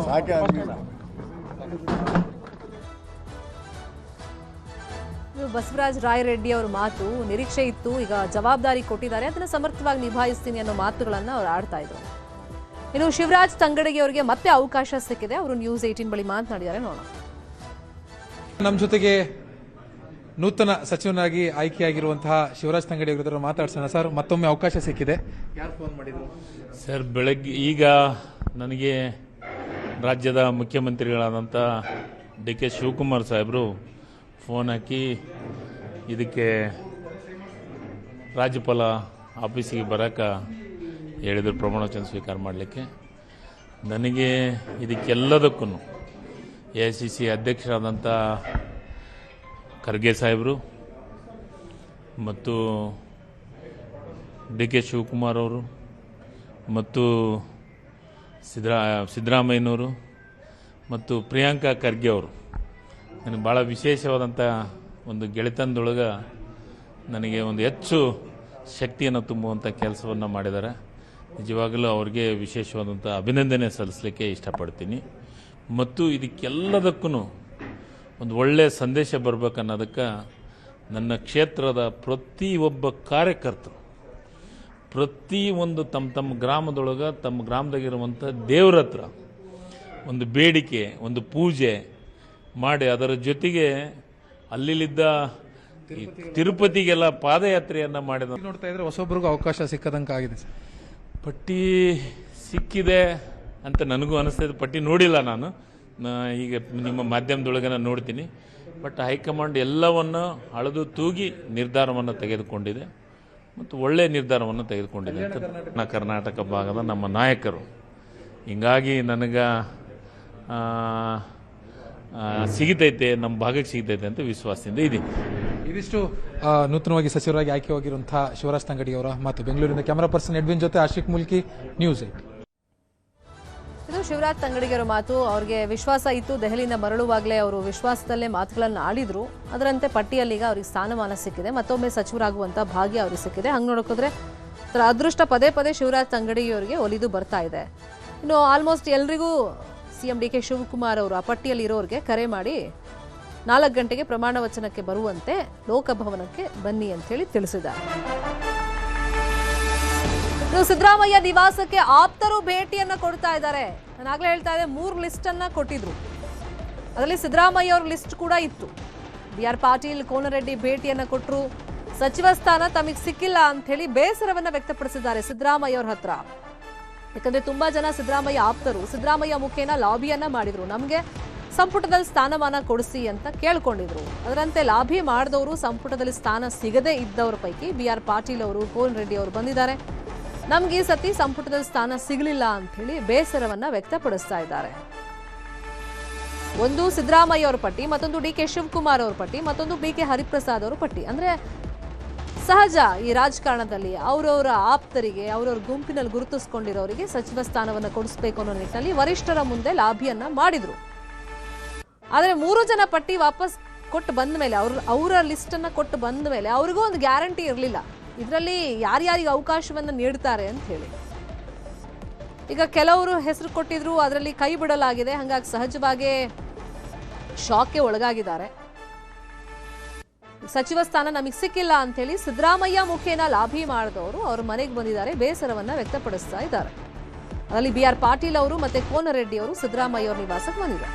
ಸಾಕೆ ಬಸವರಾಜ ರಾಯರೆಡ್ಡಿ ಅವರ ಮಾತು ನಿರೀಕ್ಷೆ ಇತ್ತು, ಈಗ ಜವಾಬ್ದಾರಿ ಕೊಟ್ಟಿದ್ದಾರೆ, ಅದನ್ನು ಸಮರ್ಥವಾಗಿ ನಿಭಾಯಿಸ್ತೀನಿ ಅನ್ನೋ ಮಾತುಗಳನ್ನು ಅವ್ರು ಆಡ್ತಾ ಇದ್ರು. ಇನ್ನು ಶಿವರಾಜ್ ತಂಗಡಗಿ ಅವರಿಗೆ ಮತ್ತೆ ಅವಕಾಶ ಸಿಕ್ಕಿದೆ. ಅವರು ನ್ಯೂಸ್ 18 ಬಳಿ ಮಾತನಾಡಿದ್ದಾರೆ, ನೋಡೋಣ. ನಮ್ಮ ಜೊತೆಗೆ ನೂತನ ಸಚಿವನಾಗಿ ಆಯ್ಕೆಯಾಗಿರುವಂತಹ ಶಿವರಾಜ್ ತಂಗಡಿ ಅವರ ಮಾತಾಡ್ಸೋಣ. ಸರ್, ಮತ್ತೊಮ್ಮೆ ಅವಕಾಶ ಸಿಕ್ಕಿದೆ. ಯಾರು ಫೋನ್ ಮಾಡಿದ್ರು ಸರ್? ಬೆಳಗ್ಗೆ ಈಗ ನನಗೆ ರಾಜ್ಯದ ಮುಖ್ಯಮಂತ್ರಿಗಳಾದಂಥ DK ಶಿವಕುಮಾರ್ ಸಾಹೇಬರು ಫೋನ್ ಹಾಕಿ ಇದಕ್ಕೆ ರಾಜ್ಯಪಾಲ ಆಫೀಸಿಗೆ ಬರೋಕ್ಕೆ ಹೇಳಿದರು, ಪ್ರಮಾಣ ವಚನ ಸ್ವೀಕಾರ ಮಾಡಲಿಕ್ಕೆ. ನನಗೆ ಇದಕ್ಕೆಲ್ಲದಕ್ಕೂ AICC ಅಧ್ಯಕ್ಷರಾದಂಥ ಖರ್ಗೆ ಸಾಹೇಬರು ಮತ್ತು DK ಶಿವಕುಮಾರ್ ಅವರು ಮತ್ತು ಸಿದ್ದರಾಮಯ್ಯನವರು ಮತ್ತು ಪ್ರಿಯಾಂಕಾ ಖರ್ಗೆ ಅವರು ನನಗೆ ಭಾಳ ವಿಶೇಷವಾದಂಥ ಒಂದು ಗೆಳೆತನದೊಳಗೆ ನನಗೆ ಒಂದು ಹೆಚ್ಚು ಶಕ್ತಿಯನ್ನು ತುಂಬುವಂಥ ಕೆಲಸವನ್ನು ಮಾಡಿದ್ದಾರೆ. ನಿಜವಾಗಲೂ ಅವ್ರಿಗೆ ವಿಶೇಷವಾದಂಥ ಅಭಿನಂದನೆ ಸಲ್ಲಿಸಲಿಕ್ಕೆ ಇಷ್ಟಪಡ್ತೀನಿ. ಮತ್ತು ಇದಕ್ಕೆಲ್ಲದಕ್ಕೂ ಒಂದು ಒಳ್ಳೆಯ ಸಂದೇಶ ಬರಬೇಕನ್ನೋದಕ್ಕೆ ನನ್ನ ಕ್ಷೇತ್ರದ ಪ್ರತಿಯೊಬ್ಬ ಕಾರ್ಯಕರ್ತರು ಪ್ರತಿಯೊಂದು ತಮ್ಮ ಗ್ರಾಮದೊಳಗೆ ತಮ್ಮ ಗ್ರಾಮದಾಗಿರುವಂಥ ದೇವ್ರ ಹತ್ರ ಒಂದು ಬೇಡಿಕೆ, ಒಂದು ಪೂಜೆ ಮಾಡಿ ಅದರ ಜೊತೆಗೆ ಅಲ್ಲಿದ್ದ ತಿರುಪತಿಗೆಲ್ಲ ಪಾದಯಾತ್ರೆಯನ್ನು ಮಾಡಿದ ನೋಡ್ತಾ ಇದ್ರೆ ಹೊಸೊಬ್ಬರಿಗೂ ಅವಕಾಶ ಸಿಕ್ಕದಂಗೆ ಆಗಿದೆ ಸರ್. ಪಟ್ಟಿ ಸಿಕ್ಕಿದೆ ಅಂತ ನನಗೂ ಅನಿಸ್ತಿದೆ. ಪಟ್ಟಿ ನೋಡಿಲ್ಲ ನಾನು, ಈಗ ನಿಮ್ಮ ಮಾಧ್ಯಮದೊಳಗೆ ನಾನು ನೋಡ್ತೀನಿ. ಬಟ್ ಹೈಕಮಾಂಡ್ ಎಲ್ಲವನ್ನು ಅಳೆದು ತೂಗಿ ನಿರ್ಧಾರವನ್ನು ತೆಗೆದುಕೊಂಡಿದೆ ಮತ್ತು ಒಳ್ಳೆಯ ನಿರ್ಧಾರವನ್ನು ತೆಗೆದುಕೊಂಡಿದೆ ಅಂತ ಕರ್ನಾಟಕ ಭಾಗದ ನಮ್ಮ ನಾಯಕರು. ಹೀಗಾಗಿ ನನಗೆ ಸಿಗಿತೈತೆ, ನಮ್ಮ ಭಾಗಕ್ಕೆ ಸಿಗಿತೈತೆ ಅಂತ ವಿಶ್ವಾಸದಿಂದ ಇದ್ದೀನಿ. ಇದಿಷ್ಟು ನೂತನವಾಗಿ ಸಚಿವರಾಗಿ ಆಯ್ಕೆಯಾಗಿರುವಂತಹ ಶಿವರಾಜ್ ತಂಗಡಿ ಅವರ ಮಾತು. ಬೆಂಗಳೂರಿನ ಕ್ಯಾಮರಾ ಪರ್ಸನ್ ಎಡ್ವಿನ್ ಜೊತೆ ಆಶಿಕ್ ಮುಲ್ಕಿ, ನ್ಯೂಸ್ 8. ಇದು ಶಿವರಾಜ್ ತಂಗಡಿಗರ ಮಾತು. ಅವ್ರಿಗೆ ವಿಶ್ವಾಸ ಇತ್ತು, ದೆಹಲಿಯಿಂದ ಮರಳುವಾಗಲೇ ಅವರು ವಿಶ್ವಾಸದಲ್ಲೇ ಮಾತುಗಳನ್ನು ಆಡಿದ್ರು. ಅದರಂತೆ ಪಟ್ಟಿಯಲ್ಲಿ ಈಗ ಅವ್ರಿಗೆ ಸ್ಥಾನಮಾನ ಸಿಕ್ಕಿದೆ, ಮತ್ತೊಮ್ಮೆ ಸಚಿವರಾಗುವಂಥ ಭಾಗ್ಯ ಅವ್ರಿಗೆ ಸಿಕ್ಕಿದೆ. ಹಂಗೆ ನೋಡೋಕೋದ್ರೆ ಅದೃಷ್ಟ ಪದೇ ಪದೇ ಶಿವರಾಜ್ ತಂಗಡಿಯವರಿಗೆ ಒಲಿದು ಬರ್ತಾ ಇದೆ. ಇನ್ನು ಆಲ್ಮೋಸ್ಟ್ ಎಲ್ರಿಗೂ CM DK ಶಿವಕುಮಾರ್ ಅವರು ಆ ಪಟ್ಟಿಯಲ್ಲಿ ಇರೋರಿಗೆ ಕರೆ ಮಾಡಿ 4 ಗಂಟೆಗೆ ಪ್ರಮಾಣ ವಚನಕ್ಕೆ ಬರುವಂತೆ ಲೋಕಭವನಕ್ಕೆ ಬನ್ನಿ ಅಂತ ಹೇಳಿ ತಿಳಿಸಿದ್ದಾರೆ. ಸಿದ್ದರಾಮಯ್ಯ ನಿವಾಸಕ್ಕೆ ಆಪ್ತರು ಭೇಟಿಯನ್ನ ಕೊಡ್ತಾ ಇದ್ದಾರೆ. ನಾನು ಆಗ್ಲೇ ಹೇಳ್ತಾ ಇದ್ದೆ, 3 ಲಿಸ್ಟ್ ಅನ್ನ ಕೊಟ್ಟಿದ್ರು. ಅದರಲ್ಲಿ ಸಿದ್ದರಾಮಯ್ಯ ಅವ್ರ ಲಿಸ್ಟ್ ಕೂಡ ಇತ್ತು. BR ಪಾಟೀಲ್, ಕೋನರೆಡ್ಡಿ ಭೇಟಿಯನ್ನ ಕೊಟ್ಟರು. ಸಚಿವ ಸ್ಥಾನ ತಮಗೆ ಸಿಕ್ಕಿಲ್ಲ ಅಂತ ಹೇಳಿ ಬೇಸರವನ್ನ ವ್ಯಕ್ತಪಡಿಸಿದ್ದಾರೆ ಸಿದ್ದರಾಮಯ್ಯ ಅವ್ರ ಹತ್ರ. ಯಾಕಂದ್ರೆ ತುಂಬಾ ಜನ ಸಿದ್ದರಾಮಯ್ಯ ಆಪ್ತರು ಸಿದ್ದರಾಮಯ್ಯ ಮುಖೇನ ಲಾಬಿಯನ್ನ ಮಾಡಿದ್ರು, ನಮಗೆ ಸಂಪುಟದಲ್ಲಿ ಸ್ಥಾನಮಾನ ಕೊಡಿಸಿ ಅಂತ ಕೇಳ್ಕೊಂಡಿದ್ರು. ಅದರಂತೆ ಲಾಬಿ ಮಾಡಿದವರು ಸಂಪುಟದಲ್ಲಿ ಸ್ಥಾನ ಸಿಗದೇ ಇದ್ದವರ ಪೈಕಿ BR ಪಾಟೀಲ್ ಅವರು, ಕೋನರೆಡ್ಡಿ ಅವರು ಬಂದಿದ್ದಾರೆ. ನಮ್ಗೆ ಈ ಸತಿ ಸಂಪುಟದಲ್ಲಿ ಸ್ಥಾನ ಸಿಗಲಿಲ್ಲ ಅಂತ ಹೇಳಿ ಬೇಸರವನ್ನ ವ್ಯಕ್ತಪಡಿಸ್ತಾ ಇದ್ದಾರೆ. ಒಂದು ಸಿದ್ದರಾಮಯ್ಯ ಅವರ ಪಟ್ಟಿ, ಮತ್ತೊಂದು DK ಶಿವಕುಮಾರ್ ಅವರ ಪಟ್ಟಿ, ಮತ್ತೊಂದು BK ಹರಿಪ್ರಸಾದ್ ಅವರ ಪಟ್ಟಿ. ಅಂದ್ರೆ ಸಹಜ ಈ ರಾಜಕಾರಣದಲ್ಲಿ ಅವರವರ ಆಪ್ತರಿಗೆ, ಅವರವ್ರ ಗುಂಪಿನಲ್ಲಿ ಗುರುತಿಸ್ಕೊಂಡಿರೋರಿಗೆ ಸಚಿವ ಸ್ಥಾನವನ್ನು ಕೊಡಿಸಬೇಕು ಅನ್ನೋ ನಿಟ್ಟಿನಲ್ಲಿ ವರಿಷ್ಠರ ಮುಂದೆ ಲಾಬಿಯನ್ನ ಮಾಡಿದ್ರು. ಆದರೆ 3 ಜನ ಪಟ್ಟಿ ವಾಪಸ್ ಕೊಟ್ಟು ಬಂದ ಮೇಲೆ ಅವರ ಲಿಸ್ಟನ್ನು ಕೊಟ್ಟು ಬಂದ ಮೇಲೆ ಅವ್ರಿಗೂ ಒಂದು ಗ್ಯಾರಂಟಿ ಇರಲಿಲ್ಲ ಇದರಲ್ಲಿ ಯಾರ್ಯಾರಿಗೆ ಅವಕಾಶವನ್ನು ನೀಡ್ತಾರೆ ಅಂತ ಹೇಳಿ. ಈಗ ಕೆಲವರು ಹೆಸರು ಕೊಟ್ಟಿದ್ರು, ಅದರಲ್ಲಿ ಕೈ ಬಿಡಲಾಗಿದೆ. ಹಾಗಾಗಿ ಸಹಜವಾಗಿ ಶಾಕ್ಗೆ ಒಳಗಾಗಿದ್ದಾರೆ. ಸಚಿವ ಸ್ಥಾನ ನಮಗೆ ಸಿಕ್ಕಿಲ್ಲ ಅಂತ ಹೇಳಿ ಸಿದ್ದರಾಮಯ್ಯ ಮುಖೇನ ಲಾಭಿ ಮಾಡಿದವರು ಅವ್ರ ಮನೆಗೆ ಬಂದಿದ್ದಾರೆ, ಬೇಸರವನ್ನ ವ್ಯಕ್ತಪಡಿಸ್ತಾ ಇದ್ದಾರೆ. ಅದರಲ್ಲಿ BR ಪಾಟೀಲ್ ಅವರು ಮತ್ತೆ ಕೋನರೆಡ್ಡಿ ಅವರು ಸಿದ್ದರಾಮಯ್ಯ ಅವರ ನಿವಾಸಕ್ಕೆ ಬಂದಿದ್ದಾರೆ.